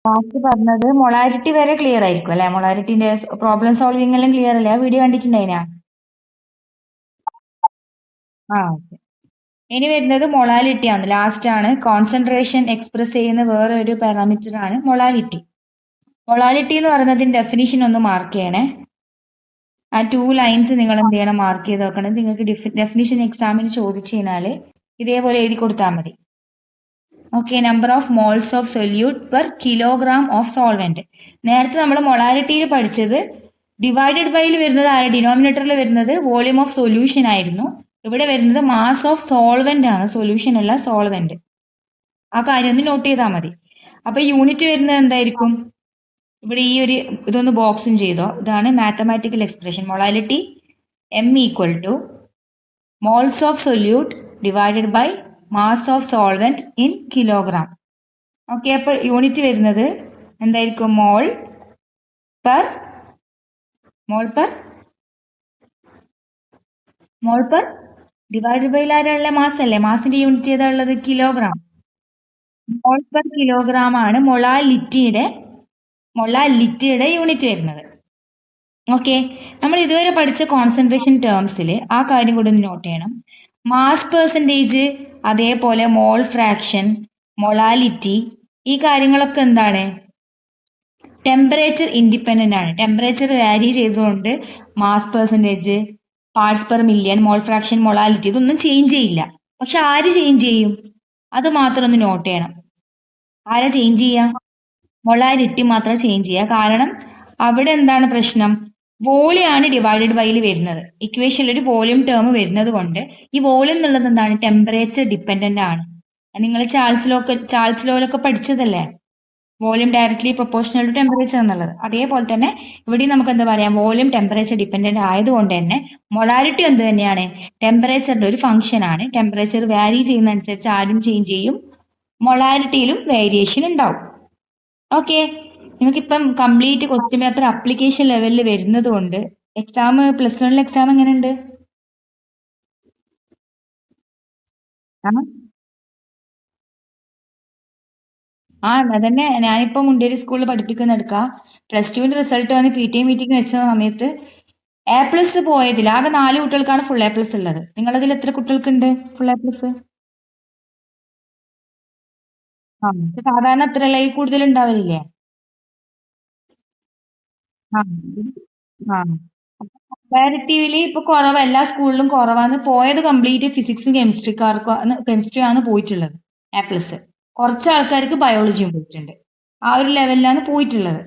Last പറഞ്ഞത് molarity വരെ clear ആയിരിക്കും അല്ലെ? മൊളാരിറ്റിന്റെ പ്രോബ്ലം സോൾവിംഗ് എല്ലാം ക്ലിയർ അല്ലേ? ആ വീഡിയോ കണ്ടിട്ടുണ്ടായിനാ? ആ ഓക്കെ. ഇനി വരുന്നത് മൊളാലിറ്റി ആണ്. ലാസ്റ്റ് ആണ്. കോൺസെൻട്രേഷൻ എക്സ്പ്രസ് ചെയ്യുന്ന വേറെ ഒരു പാരാമീറ്റർ ആണ് മൊളാലിറ്റി. മൊളാലിറ്റി എന്ന് പറയുന്നതിന്റെ ഡെഫിനിഷൻ ഒന്ന് മാർക്ക് ചെയ്യണേ. ആ 2 ലൈൻസ് നിങ്ങൾ എന്ത് ചെയ്യണം? മാർക്ക് ചെയ്ത് വെക്കണം. നിങ്ങൾക്ക് ഡെഫിനിഷൻ എക്സാമിന് ചോദിച്ചു കഴിഞ്ഞാല് ഇതേപോലെ എഴുതി കൊടുത്താൽ മതി. Okay, number of moles of solute per kilogram of solvent. നേരത്തെ നമ്മൾ മൊളാരിറ്റിയിൽ പഠിച്ചത് ഡിവൈഡഡ് ബൈയിൽ വരുന്നത് ആര്? ഡിനോമിനേറ്ററിൽ വരുന്നത് വോളിയം ഓഫ് സൊല്യൂഷൻ ആയിരുന്നു. ഇവിടെ വരുന്നത് മാസ് ഓഫ് സോൾവെന്റ് ആണ്, സൊല്യൂഷൻ അല്ല സോൾവെന്റ്. ആ കാര്യം ഒന്ന് നോട്ട് ചെയ്താൽ മതി. അപ്പൊ യൂണിറ്റ് വരുന്നത് എന്തായിരിക്കും? ഇവിടെ ഈ ഒരു ഇതൊന്ന് ബോക്സും ചെയ്തോ. ഇതാണ് mathematical expression. Molality m equal to moles of solute divided by mass of solvent in kilogram. Okay, അപ്പൊ യൂണിറ്റ് വരുന്നത് എന്തായിരിക്കും? മോൾ പെർ ഡിവൈഡ് ബൈ ആരാളുള്ള? മാസ് അല്ലേ? മാസിന്റെ യൂണിറ്റ് ഏതാ ഉള്ളത്? കിലോഗ്രാം. മോൾ പെർ കിലോഗ്രാം ആണ് മൊളാലിറ്റിയുടെ യൂണിറ്റ് വരുന്നത്. ഓക്കെ, നമ്മൾ ഇതുവരെ പഠിച്ച കോൺസെൻട്രേഷൻ ടേംസിൽ ആ കാര്യം കൂടി ഒന്ന് നോട്ട് ചെയ്യണം. മാസ് പെർസെൻറ്റേജ്, അതേപോലെ മോൾ ഫ്രാക്ഷൻ, മൊളാലിറ്റി, ഈ കാര്യങ്ങളൊക്കെ എന്താണ്? ടെമ്പറേച്ചർ ഇൻഡിപെൻഡന്റ് ആണ്. ടെമ്പറേച്ചർ വാരി ചെയ്തുകൊണ്ട് mass percentage, parts per million, mole fraction, molality ഇതൊന്നും ചേഞ്ച് ചെയ്യില്ല. പക്ഷെ ആര് ചേഞ്ച് ചെയ്യും? അത് മാത്രം ഒന്ന് നോട്ട് ചെയ്യണം. ആരാ ചേഞ്ച് ചെയ്യുക? മൊളാരിറ്റി മാത്രം ചേഞ്ച് ചെയ്യുക. കാരണം അവിടെ എന്താണ് പ്രശ്നം? വോളിയം ആണ് ഡിവൈഡഡ് ബൈയിൽ വരുന്നത്. ഇക്വേഷനിൽ ഒരു വോളിയം ടേം വരുന്നത് കൊണ്ട് ഈ വോളിയം എന്നുള്ളത് എന്താണ്? ടെമ്പറേച്ചർ ഡിപ്പെൻഡന്റ് ആണ്. നിങ്ങൾ ചാൾസ് ലോയിലൊക്കെ പഠിച്ചതല്ലേ? Volume directly proportional to temperature എന്നുള്ളത്. അതേപോലെ തന്നെ ഇവിടെ നമുക്ക് എന്താ പറയാം? വോളിയം ടെമ്പറേച്ചർ ഡിപ്പെൻഡന്റ് ആയതുകൊണ്ട് തന്നെ മൊളാരിറ്റി എന്ത് തന്നെയാണ്? ടെമ്പറേച്ചറിന്റെ ഒരു ഫംഗ്ഷൻ ആണ്. ടെമ്പറേച്ചർ വാരി ചെയ്യുന്ന അനുസരിച്ച് ആരും ചേഞ്ച് ചെയ്യും, മൊളാരിറ്റിയിലും വേരിയേഷൻ ഉണ്ടാവും. ഓക്കെ, നിങ്ങൾക്ക് ഇപ്പം കംപ്ലീറ്റ് ക്വസ്റ്റ്യൻ പേപ്പർ അപ്ലിക്കേഷൻ ലെവലിൽ വരുന്നത് കൊണ്ട് എക്സാം +1 എക്സാം എങ്ങനെയുണ്ട്? ആ അതന്നെ, ഞാനിപ്പോ മുണ്ടേരി സ്കൂളിൽ പഠിപ്പിക്കുന്നെടുക്ക. +2 റിസൾട്ട് വന്ന് PTA മീറ്റിംഗ് വെച്ച സമയത്ത് A+ പോയതിൽ ആകെ 4 കുട്ടികൾക്കാണ് ഫുൾ A+ ഉള്ളത്. നിങ്ങളതിൽ എത്ര കുട്ടികൾക്കുണ്ട് ഫുൾ A+? ആ, സാധാരണ അത്രയല്ല, ഈ കൂടുതൽ ഉണ്ടാവലില്ലേ? ആ ആ കമ്പാരിറ്റീവ്ലി ഇപ്പൊ കുറവ്, എല്ലാ സ്കൂളിലും കുറവാണ്. പോയത് കംപ്ലീറ്റ് ഫിസിക്സും കെമിസ്ട്രി ആണ് പോയിട്ടുള്ളത് A+. കുറച്ച് ആൾക്കാർക്ക് ബയോളജിയും പോയിട്ടുണ്ട്. ആ ഒരു ലെവലിലാണ് പോയിട്ടുള്ളത്.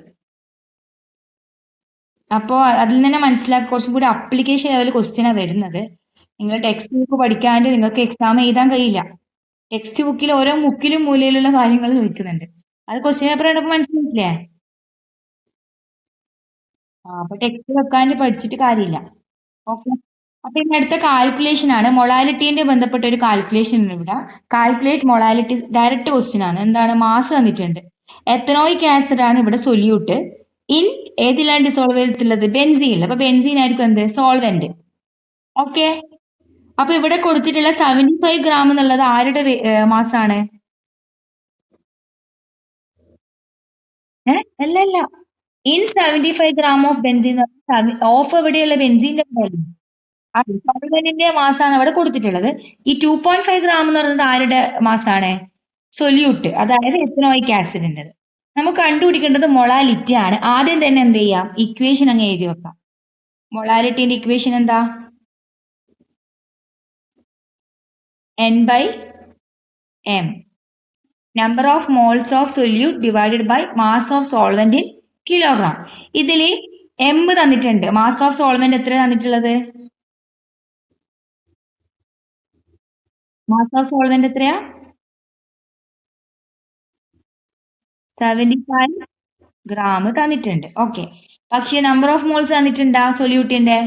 അപ്പോൾ അതിൽ തന്നെ മനസ്സിലാക്കി കുറച്ചും കൂടി അപ്ലിക്കേഷൻ ലെവൽ ക്വസ്റ്റ്യനാണ് വരുന്നത്. നിങ്ങൾ ടെക്സ്റ്റ് ബുക്ക് പഠിക്കാണ്ട് നിങ്ങൾക്ക് എക്സാം എഴുതാൻ കഴിയില്ല. ടെക്സ്റ്റ് ബുക്കിൽ ഓരോ മുക്കിലും മൂലയിലുള്ള കാര്യങ്ങൾ ചോദിക്കുന്നുണ്ട്. അത് ക്വസ്റ്റ്യൻ പേപ്പർ കണ്ടപ്പോൾ മനസ്സിലായില്ലേ? അപ്പൊ ടെക്സ്റ്റ് വെക്കാണ്ട് പഠിച്ചിട്ട് കാര്യമില്ല. ഓക്കെ, അപ്പൊ ഇനി അടുത്ത കാൽക്കുലേഷൻ ആണ്. മൊളാലിറ്റീന്റെ ബന്ധപ്പെട്ട ഒരു കാൽക്കുലേഷൻ ആണ് ഇവിടെ. കാൽക്കുലേറ്റ് മൊളാലിറ്റി, ഡയറക്റ്റ് ക്വസ്റ്റ്യൻ ആണ്. എന്താണ്? മാസ് തന്നിട്ടുണ്ട്. എത്തനോയിക് ആസിഡ് ആണ് ഇവിടെ സൊല്യൂട്ട്. ഇൻ ഏതിലാണ് ഡിസോൾവ് ചെയ്തിട്ടുള്ളത്? ബെൻസീനിൽ. അപ്പൊ ബെൻസീൻ ആയിരിക്കും എന്ത്? സോൾവെന്റ്. ഓക്കെ, അപ്പൊ ഇവിടെ കൊടുത്തിട്ടുള്ള 75 ഗ്രാം എന്നുള്ളത് ആരുടെ മാസാണ്? അല്ല അല്ല, in 75 gram of benzene. Of എവിടെയുള്ള? ബെൻസീന്റെ സോൾവെന്റിന്റെ മാസാണ് അവിടെ കൊടുത്തിട്ടുള്ളത്. ഈ 2.5 ഗ്രാം എന്ന് പറയുന്നത് ആരുടെ മാസാണ്? സൊല്യൂട്ട്, അതായത് എത്തനോയിക് ആസിഡിന്റെ. നമുക്ക് കണ്ടുപിടിക്കേണ്ടത് മൊളാലിറ്റി ആണ്. ആദ്യം തന്നെ എന്ത് ചെയ്യാം? ഇക്വേഷൻ അങ്ങ് എഴുതി വെക്കാം. മൊളാലിറ്റിന്റെ ഇക്വേഷൻ എന്താ? N/M. Number of moles of solute divided by mass of solvent in kilogram. ഇതില് M തന്നിട്ടുണ്ട്. മാസ് ഓഫ് സോൾവെന്റ് എത്ര തന്നിട്ടുള്ളത്? മാസ് ഓഫ് സോൾവെന്റ് എത്രയാ? 75 ഗ്രാം തന്നിട്ടുണ്ട്. ഓക്കെ, പക്ഷെ നമ്പർ ഓഫ് മോൾസ് തന്നിട്ടുണ്ടാ സൊല്യൂട്ടിന്റെ?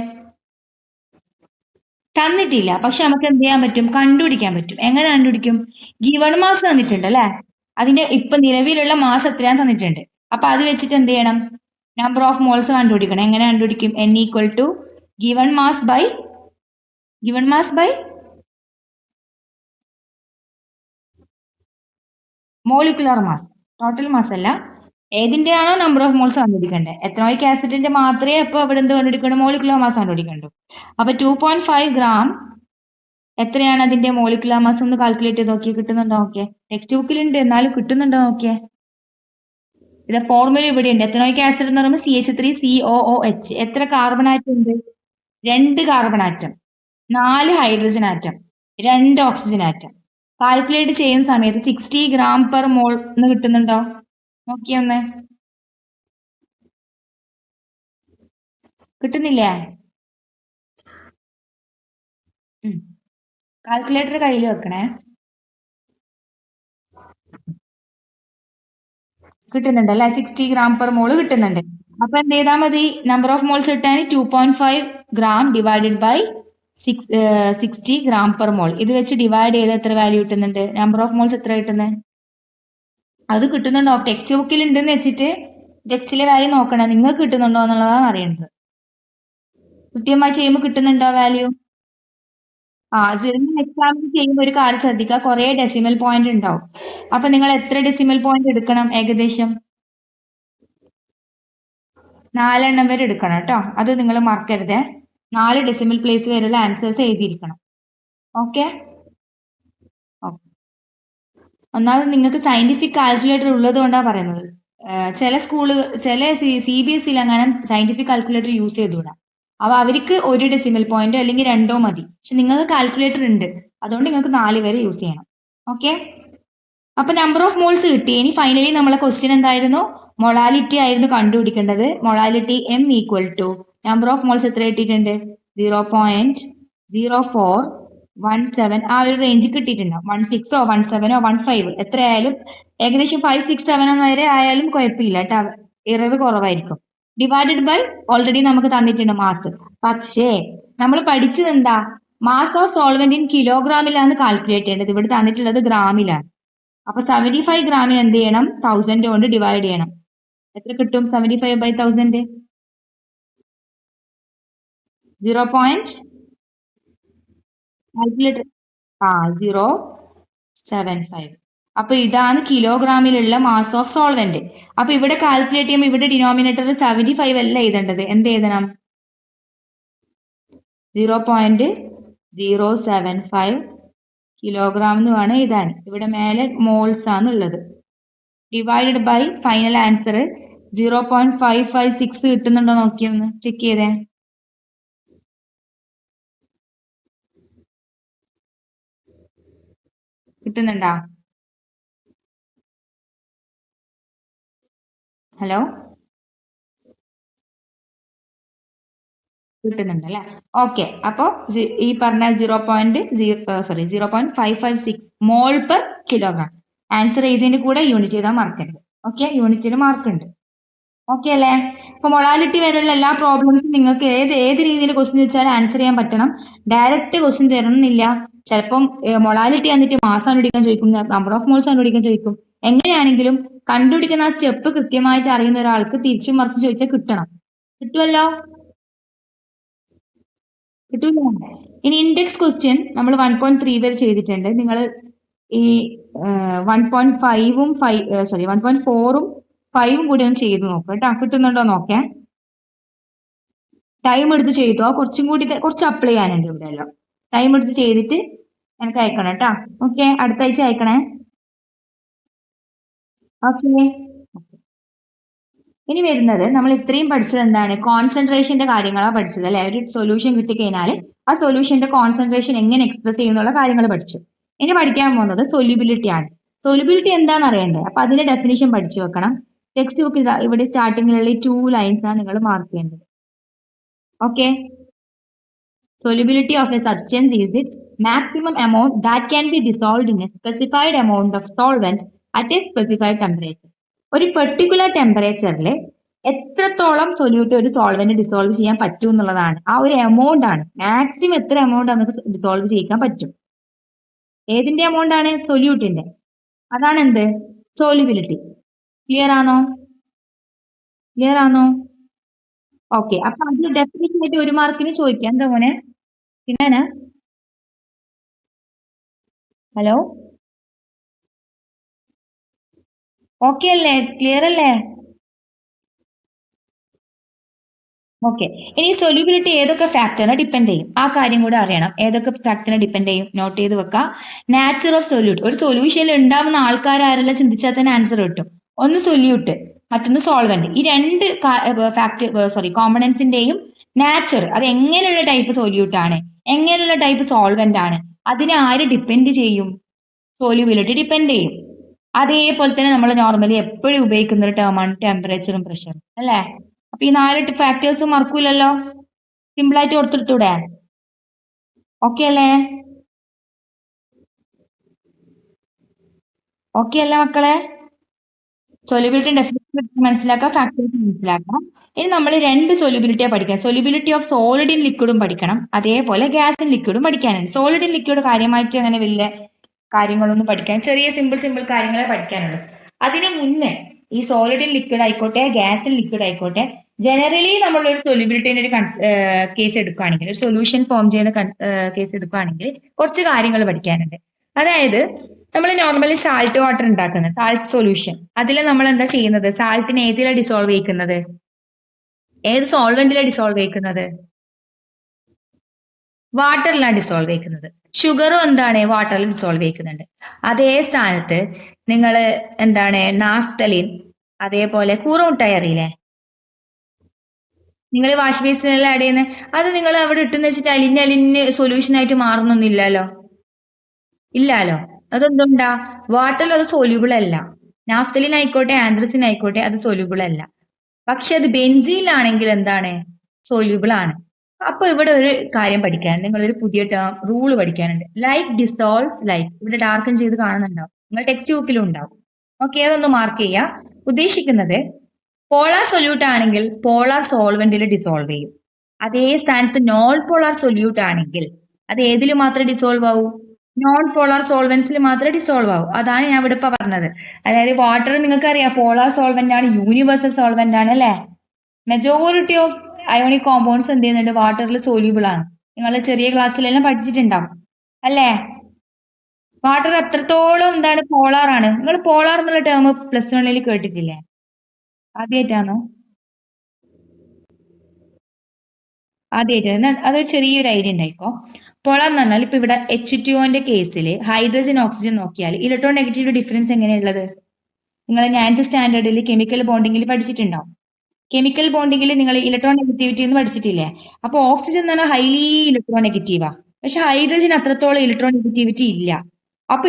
തന്നിട്ടില്ല. പക്ഷെ നമുക്ക് എന്ത് ചെയ്യാൻ പറ്റും? കണ്ടുപിടിക്കാൻ പറ്റും. എങ്ങനെ കണ്ടുപിടിക്കും? ഗിവൺ മാസ് തന്നിട്ടുണ്ട് അല്ലെ? അതിന്റെ ഇപ്പൊ നിലവിലുള്ള മാസ് എത്രയാന്ന് തന്നിട്ടുണ്ട്. അപ്പൊ അത് വെച്ചിട്ട് എന്ത് ചെയ്യണം? നമ്പർ ഓഫ് മോൾസ് കണ്ടുപിടിക്കണം. എങ്ങനെ കണ്ടുപിടിക്കും? N equal to given mass by molecular mass. Total mass അല്ല, ഏതിന്റെയാണോ നമ്പർ ഓഫ് മോൾസ് കണ്ടുപിടിക്കേണ്ടത്. എത്തനോയിക് ആസിഡിന്റെ മാത്രമേ അപ്പോൾ ഇവിടെ എന്ത് കണ്ടുപിടിക്കണ്ടു, മോളിക്കുലർ മാസ് കണ്ടുപിടിക്കണ്ടു. അപ്പൊ 2.5 ഗ്രാം എത്രയാണ് അതിന്റെ മോളിക്കുലർ മാസ് ഒന്ന് കാൽക്കുലേറ്റ് ചെയ്ത് നോക്കിയേ, കിട്ടുന്നുണ്ടോ നോക്കിയേ. ടെക്സ്റ്റ് ബുക്കിലുണ്ട്, എന്നാലും കിട്ടുന്നുണ്ടോ നോക്കിയേ. ഇത് ഫോർമുല ഇവിടെ ഉണ്ട്. എത്തനോയിക് ആസിഡ് എന്ന് പറയുമ്പോൾ CH3COOH. എത്ര കാർബൺ ആറ്റം ഉണ്ട്? 2 carbon atom, 4 hydrogen atom, 2 oxygen atom. Calculate ചെയ്യുന്ന സമയത്ത് 60 ഗ്രാം പെർ മോൾ എന്ന് കിട്ടുന്നുണ്ടോ നോക്കിയൊന്ന്. കിട്ടുന്നില്ലേ? കാൽക്കുലേറ്റർ കയ്യിൽ വെക്കണേ. കിട്ടുന്നുണ്ട് അല്ലെ? 60 ഗ്രാം പെർ മോള് കിട്ടുന്നുണ്ട്. അപ്പൊ എന്ത് ചെയ്താൽ മതി? നമ്പർ ഓഫ് മോൾസ് കിട്ടാൻ 2.5 gram divided by 60 gram per mole. ഇത് വെച്ച് ഡിവൈഡ് ചെയ്ത് എത്ര വാല്യൂ കിട്ടുന്നുണ്ട്? നമ്പർ ഓഫ് മോൾസ് എത്ര കിട്ടുന്നത്? അത് കിട്ടുന്നുണ്ടോ? ടെക്സ്റ്റ് ബുക്കിൽ ഉണ്ടെന്ന് വെച്ചിട്ട് ടെക്സ്റ്റിലെ വാല്യൂ നോക്കണം, നിങ്ങൾക്ക് കിട്ടുന്നുണ്ടോ എന്നുള്ളതാണ് അറിയേണ്ടത്. കൃത്യമായി ചെയ്യുമ്പോൾ കിട്ടുന്നുണ്ടോ വാല്യൂ? എക്സാമിന് ചെയ്യുമ്പോൾ ഒരു കാര്യം ശ്രദ്ധിക്കുക, കുറെ ഡെസിമൽ പോയിന്റ് ഉണ്ടാവും. അപ്പൊ നിങ്ങൾ എത്ര ഡെസിമൽ പോയിന്റ് എടുക്കണം? ഏകദേശം 4 എണ്ണം വരെ എടുക്കണം കേട്ടോ. അത് നിങ്ങൾ മറക്കരുത്. 4 ഡെസിമൽ പ്ലേസ് വരെയുള്ള ആൻസേഴ്സ് എഴുതിയിരിക്കണം. ഓക്കെ. ഒന്നാമത് നിങ്ങൾക്ക് സയന്റിഫിക് കാൽക്കുലേറ്റർ ഉള്ളത് കൊണ്ടാണ് പറയുന്നത്. ചില ചില CBSE അങ്ങനെ സയന്റിഫിക് കാൽക്കുലേറ്റർ യൂസ് ചെയ്തുകൂടാ. അപ്പൊ അവർക്ക് 1 ഡെസിമൽ പോയിന്റോ അല്ലെങ്കിൽ 2 മതി. പക്ഷെ നിങ്ങൾക്ക് കാൽക്കുലേറ്റർ ഉണ്ട്, അതുകൊണ്ട് നിങ്ങൾക്ക് 4 വരെ യൂസ് ചെയ്യണം. ഓക്കെ. അപ്പൊ നമ്പർ ഓഫ് മോൾസ് കിട്ടി. ഇനി ഫൈനലി നമ്മളെ ക്വസ്റ്റ്യൻ എന്തായിരുന്നു? മൊളാലിറ്റി ആയിരുന്നു കണ്ടുപിടിക്കേണ്ടത്. Molality M equal to number of moles എത്ര കിട്ടിയിട്ടുണ്ട്? 0.0417. ആ ഒരു റേഞ്ച് കിട്ടിയിട്ടുണ്ടാവും. 16 17 15 എത്രയായാലും ഏകദേശം 5 6 7 വരെ ആയാലും കുഴപ്പമില്ല കേട്ടോ, ഇറവ് കുറവായിരിക്കും. ഡിവൈഡഡ് ബൈ ഓൾറെഡി നമുക്ക് തന്നിട്ടുണ്ട് മാസ്. പക്ഷേ നമ്മൾ പഠിച്ചത് എന്താ? മാസ് ഓഫ് സോൾവെന്റ് ഇൻ കിലോഗ്രാമിലാണ് കാൽക്കുലേറ്റ് ചെയ്യേണ്ടത്. ഇവിടെ തന്നിട്ടുള്ളത് ഗ്രാമിലാണ്. അപ്പൊ 75 ഗ്രാമിന് എന്ത് ചെയ്യണം? 1000 കൊണ്ട് ഡിവൈഡ് ചെയ്യണം. എത്ര കിട്ടും? 75 by 1000 0.75. അപ്പൊ ഇതാണ് കിലോഗ്രാമിലുള്ള മാസ് ഓഫ് സോൾവെന്റ്. അപ്പൊ ഇവിടെ കാൽക്കുലേറ്റ് ചെയ്യുമ്പോൾ ഇവിടെ ഡിനോമിനേറ്ററിൽ 75 അല്ല എഴുതേണ്ടത്. എന്ത് എഴുതണം? 0.075 കിലോഗ്രാം എന്ന് വേണം എഴുതാൻ. ഇവിടെ മേലെ മോൾസ് ആണുള്ളത്. ഡിവൈഡഡ് ബൈ ഫൈനൽ ആൻസർ 0.556 കിട്ടുന്നുണ്ടോ നോക്കിയൊന്ന് ചെക്ക് ചെയ്തേ. കിട്ടുന്നുണ്ടോ? ഹലോ, കിട്ടുന്നുണ്ട് അല്ലെ? ഓക്കെ. അപ്പോ ഈ പറഞ്ഞ 0.556 മോൾ പെർ കിലോഗ്രാം. ആൻസർ ചെയ്തതിന്റെ കൂടെ യൂണിറ്റ് ചെയ്താൽ മറക്കരുത്. ഓക്കെ, യൂണിറ്റിന് മാർക്ക് ഉണ്ട്. ഓക്കെ അല്ലേ? ഇപ്പൊ മൊളാലിറ്റി വരെയുള്ള എല്ലാ പ്രോബ്ലംസും നിങ്ങൾക്ക് ഏത് രീതിയിൽ ക്വസ്റ്റ്യൻ വെച്ചാൽ ആൻസർ ചെയ്യാൻ പറ്റണം. ഡയറക്റ്റ് ക്വസ്റ്റ്യൻ തരണമെന്നില്ല. ചിലപ്പം മൊളാലിറ്റി എന്നിട്ട് മാസം കണ്ടുപിടിക്കാൻ ചോദിക്കും, നമ്പർ ഓഫ് മോൾസ് കണ്ടുപിടിക്കാൻ ചോദിക്കും. എങ്ങനെയാണെങ്കിലും കണ്ടുപിടിക്കുന്ന ആ സ്റ്റെപ്പ് കൃത്യമായിട്ട് അറിയുന്ന ഒരാൾക്ക് തിരിച്ചും മറിച്ചും ചോദിച്ചാൽ കിട്ടണം. കിട്ടുമല്ലോ? കിട്ടൂല. ഇനി ഇൻഡെക്സ് ക്വസ്റ്റ്യൻ നമ്മൾ 1.3 വരെ ചെയ്തിട്ടുണ്ട്. നിങ്ങൾ ഈ 1.5ഉം 1.4ഉം 5ഉം കൂടി ഒന്ന് ചെയ്ത് നോക്കുക കേട്ടോ. കിട്ടുന്നുണ്ടോ നോക്കേ. ടൈം എടുത്ത് ചെയ്തോ, കുറച്ച് അപ്ലൈ ചെയ്യാനുണ്ട് ഇവിടെ എല്ലാം. ടൈം എടുത്ത് ചെയ്തിട്ട് എനിക്ക് അയക്കണം കേട്ടോ. ഓക്കെ, അടുത്ത ആഴ്ച അയക്കണേ. ഓക്കെ. ഇനി വരുന്നത് നമ്മൾ ഇത്രയും പഠിച്ചത് എന്താണ്? കോൺസെൻട്രേഷന്റെ കാര്യങ്ങളാണ് പഠിച്ചത് അല്ലെ? ഒരു സൊല്യൂഷൻ കിട്ടിക്കഴിഞ്ഞാൽ ആ സൊല്യൂഷന്റെ കോൺസെൻട്രേഷൻ എങ്ങനെ എക്സ്പ്രസ് ചെയ്യുന്നുള്ള കാര്യങ്ങൾ പഠിച്ചു. ഇനി പഠിക്കാൻ പോകുന്നത് സൊല്യൂബിലിറ്റി ആണ്. സൊല്യൂബിലിറ്റി എന്താണെന്ന് അറിയണ്ടേ? അപ്പൊ അതിന്റെ ഡെഫിനിഷൻ പഠിച്ചു വെക്കണം. ടെക്സ്റ്റ് ബുക്ക് ഇവിടെ സ്റ്റാർട്ടിങ്ങിലുള്ള 2 ലൈൻസ് ആണ് നിങ്ങൾ മാർക്ക് ചെയ്യേണ്ടത്. Okay. Solubility of a substance is its maximum amount that can be dissolved in a specified amount of solvent at a specified temperature. ഒരു പെർട്ടിക്കുലർ ടെമ്പറേച്ചറിൽ എത്രത്തോളം സൊല്യൂട്ട് ഒരു സോൾവെന്റ് ഡിസോൾവ് ചെയ്യാൻ പറ്റും എന്നുള്ളതാണ്. ആ ഒരു എമൗണ്ട് ആണ്. മാക്സിമം എത്ര എമൗണ്ട് നമുക്ക് ഡിസോൾവ് ചെയ്യിക്കാൻ പറ്റും. ഏതിന്റെ എമൗണ്ട് ആണ്? സൊല്യൂട്ടിന്റെ. അതാണ് എന്ത്? സോലിബിലിറ്റി. ക്ലിയർ ആണോ? ക്ലിയർ ആണോ? ഓക്കെ. അപ്പൊ അത് ഡെഫിനിഷൻ ആയിട്ട് 1 മാർക്കിന് ചോദിക്കാം. എന്താ മോനെ? പിന്നെ ഹലോ, ഓക്കെ അല്ലേ? ക്ലിയർ അല്ലേ? ഓക്കെ. ഇനി സൊല്യൂബിലിറ്റി ഏതൊക്കെ ഫാക്ടറിനെ ഡിപ്പെൻഡ് ചെയ്യും ആ കാര്യം കൂടെ അറിയണം. ഏതൊക്കെ ഫാക്ടറിനെ ഡിപ്പെൻഡ് ചെയ്യും നോട്ട് ചെയ്ത് വെക്കാം. നാച്ചർ ഓഫ് സൊല്യൂട്ട്, ഒരു സൊല്യൂഷനിൽ ഉണ്ടാവുന്ന ആൾക്കാർ ആരെല്ലാം ചിന്തിച്ചാൽ തന്നെ ആൻസർ കിട്ടും. ഒന്ന് സൊല്യൂട്ട്, മറ്റൊന്ന് സോൾവെന്റ്. ഈ രണ്ട് കോമ്പണൻസിന്റെയും നാച്ചർ, അത് എങ്ങനെയുള്ള ടൈപ്പ് സൊല്യൂട്ട് ആണ്, എങ്ങനെയുള്ള ടൈപ്പ് സോൾവെന്റ് ആണ്, അതിനെ ആര് ഡിപ്പെൻഡ് ചെയ്യും? സോല്യൂബിലിറ്റി ഡിപ്പെൻഡ് ചെയ്യും. അതേപോലെ തന്നെ നമ്മൾ നോർമലി എപ്പോഴും ഉപയോഗിക്കുന്ന ഒരു ടേമാണ് ടെമ്പറേച്ചറും പ്രഷറും, അല്ലേ? അപ്പൊ ഈ 4 ഫാക്ടേഴ്സ് മറക്കൂലല്ലോ, സിമ്പിൾ ആയിട്ട് കൊടുത്തെടുത്തൂടെ? ഓക്കെ അല്ലേ? ഓക്കെ അല്ലേ മക്കളെ? സൊല്യൂബിലിറ്റി ഡെഫിനിഷൻ മനസ്സിലാക്കാം, ഫാക്ടേഴ്സ് മനസ്സിലാക്കാം. ഇനി നമ്മൾ രണ്ട് സൊല്യൂബിലിറ്റിയാ പഠിക്കാം. സൊല്യൂബിലിറ്റി ഓഫ് സോളിഡ് ഇൻ ലിക്വിഡും പഠിക്കണം, അതേപോലെ ഗ്യാസ് ഇൻ ലിക്വിഡും പഠിക്കാനുണ്ട്. സോളിഡ് ഇൻ ലിക്വിഡ് കാര്യമായിട്ട് അങ്ങനെ വലിയ കാര്യങ്ങളൊന്നും പഠിക്കാൻ, ചെറിയ സിമ്പിൾ കാര്യങ്ങളെ പഠിക്കാനുള്ളൂ. അതിന് മുന്നേ ഈ സോളിഡ് ഇൻ ലിക്വിഡ് ആയിക്കോട്ടെ, ഗ്യാസ് ഇൻ ലിക്വിഡ് ആയിക്കോട്ടെ, ജനറലി നമ്മൾ ഒരു സൊല്യൂബിലിറ്റിന്റെ ഒരു കേസ് എടുക്കുകയാണെങ്കിൽ, ഒരു സൊല്യൂഷൻ ഫോം ചെയ്യുന്ന കേസ് എടുക്കുകയാണെങ്കിൽ കുറച്ച് കാര്യങ്ങൾ പഠിക്കാനുണ്ട്. അതായത് നമ്മൾ നോർമലി സാൾട്ട് വാട്ടർ ഉണ്ടാക്കുന്നത്, സാൾട്ട് സൊല്യൂഷൻ, അതിൽ നമ്മൾ എന്താ ചെയ്യുന്നത്? സാൾട്ടിനെ ഏതിലാണ് ഡിസോൾവ് ചെയ്യിക്കുന്നത്? ഏത് സോൾവെന്റിലാണ് ഡിസോൾവ് ചെയ്യിക്കുന്നത്? വാട്ടറിലാണ് ഡിസോൾവ് ചെയ്യിക്കുന്നത്. ഷുഗറും എന്താണ് വാട്ടറിൽ ഡിസോൾവ് ചെയ്യിക്കുന്നുണ്ട്. അതേ സ്ഥാനത്ത് നിങ്ങൾ എന്താണ് നാഫ്തലിൻ, അതേപോലെ കൂറമുട്ടായി അറിയില്ലേ? നിങ്ങൾ വാഷ് ബേസിനെല്ലാം ആഡ് ചെയ്യുന്നത്, അത് നിങ്ങൾ അവിടെ ഇട്ടെന്ന് വെച്ചിട്ട് അലിഞ്ഞ് സൊല്യൂഷൻ ആയിട്ട് മാറുന്നൊന്നുമില്ലല്ലോ, ഇല്ലാലോ. അതെന്തുണ്ടാ? വാട്ടറിൽ അത് സോല്യൂബിൾ അല്ല. നാഫ്തലിൻ ആയിക്കോട്ടെ, ആന്ത്രസിൻ ആയിക്കോട്ടെ, അത് സോല്യൂബിൾ അല്ല. പക്ഷെ അത് ബെൻസീനിലാണെങ്കിൽ എന്താണ്? സോല്യൂബിൾ ആണ്. അപ്പൊ ഇവിടെ ഒരു കാര്യം പഠിക്കാനുണ്ട്, നിങ്ങളൊരു പുതിയ ടേം റൂൾ പഠിക്കാനുണ്ട്. Like dissolves like. ഇവിടെ ഡാർക്കൻ ചെയ്ത് കാണുന്നുണ്ടാവും, നിങ്ങൾ ടെക്സ്റ്റ് ബുക്കിലും ഉണ്ടാവും. ഓക്കെ, അതൊന്ന് മാർക്ക് ചെയ്യാം. ഉദ്ദേശിക്കുന്നത് പോളാർ സൊല്യൂട്ട് ആണെങ്കിൽ പോളാർ സോൾവെന്റിൽ ഡിസോൾവ് ചെയ്യും. അതേ സ്ഥാനത്ത് നോൺ പോളാർ സൊല്യൂട്ട് ആണെങ്കിൽ അത് ഏതിൽ മാത്രമേ ഡിസോൾവ് ആവൂ? നോൺ പോളാർ സോൾവെന്റ്സിൽ മാത്രമേ ഡിസോൾവ് ആവൂ. അതാണ് ഞാൻ ഇവിടെ ഇപ്പൊ പറഞ്ഞത്. അതായത് വാട്ടർ നിങ്ങൾക്ക് അറിയാം പോളാർ സോൾവെന്റ് ആണ്, യൂണിവേഴ്സൽ സോൾവെന്റ് ആണ്, അല്ലെ? മെജോറിറ്റി ഓഫ് അയോണിക് കോമ്പൗണ്ട്സ് എന്ത് ചെയ്യുന്നുണ്ട്? വാട്ടറിൽ സോല്യൂബിൾ ആണ്. നിങ്ങൾ ചെറിയ ക്ലാസ്സിലെല്ലാം പഠിച്ചിട്ടുണ്ടാവും, അല്ലേ? വാട്ടർ എത്രത്തോളം എന്താണ് പോളാർ ആണ്. നിങ്ങൾ പോളാർ എന്നുള്ള ടേം പ്ലസ് വണ്ണിൽ കേട്ടിട്ടില്ലേ? ആദ്യമായിട്ടാണോ? ആദ്യമായിട്ടാണ്. അതൊരു ചെറിയൊരു ഐഡിയ ഉണ്ടായിക്കോ. പോളാർ എന്ന് പറഞ്ഞാൽ ഇപ്പൊ ഇവിടെ H2O കേസിൽ ഹൈഡ്രജൻ ഓക്സിജൻ നോക്കിയാൽ ഇലക്ട്രോൺ നെഗറ്റീവ് ഡിഫറൻസ് എങ്ങനെയുള്ളത്? നിങ്ങൾ 9th സ്റ്റാൻഡേർഡിൽ കെമിക്കൽ ബോണ്ടിങ്ങിൽ പഠിച്ചിട്ടുണ്ടാവും. കെമിക്കൽ ബോണ്ടിങ്ങിൽ നിങ്ങൾ ഇലക്ട്രോൺ നെഗറ്റിവിറ്റി എന്ന് പഠിച്ചിട്ടില്ലേ? അപ്പൊ ഓക്സിജൻ എന്ന് പറഞ്ഞാൽ ഹൈലി ഇലക്ട്രോൺ നെഗറ്റീവാ, പക്ഷെ ഹൈഡ്രജൻ അത്രത്തോളം ഇലക്ട്രോൺ നെഗറ്റിവിറ്റി ഇല്ല. അപ്പൊ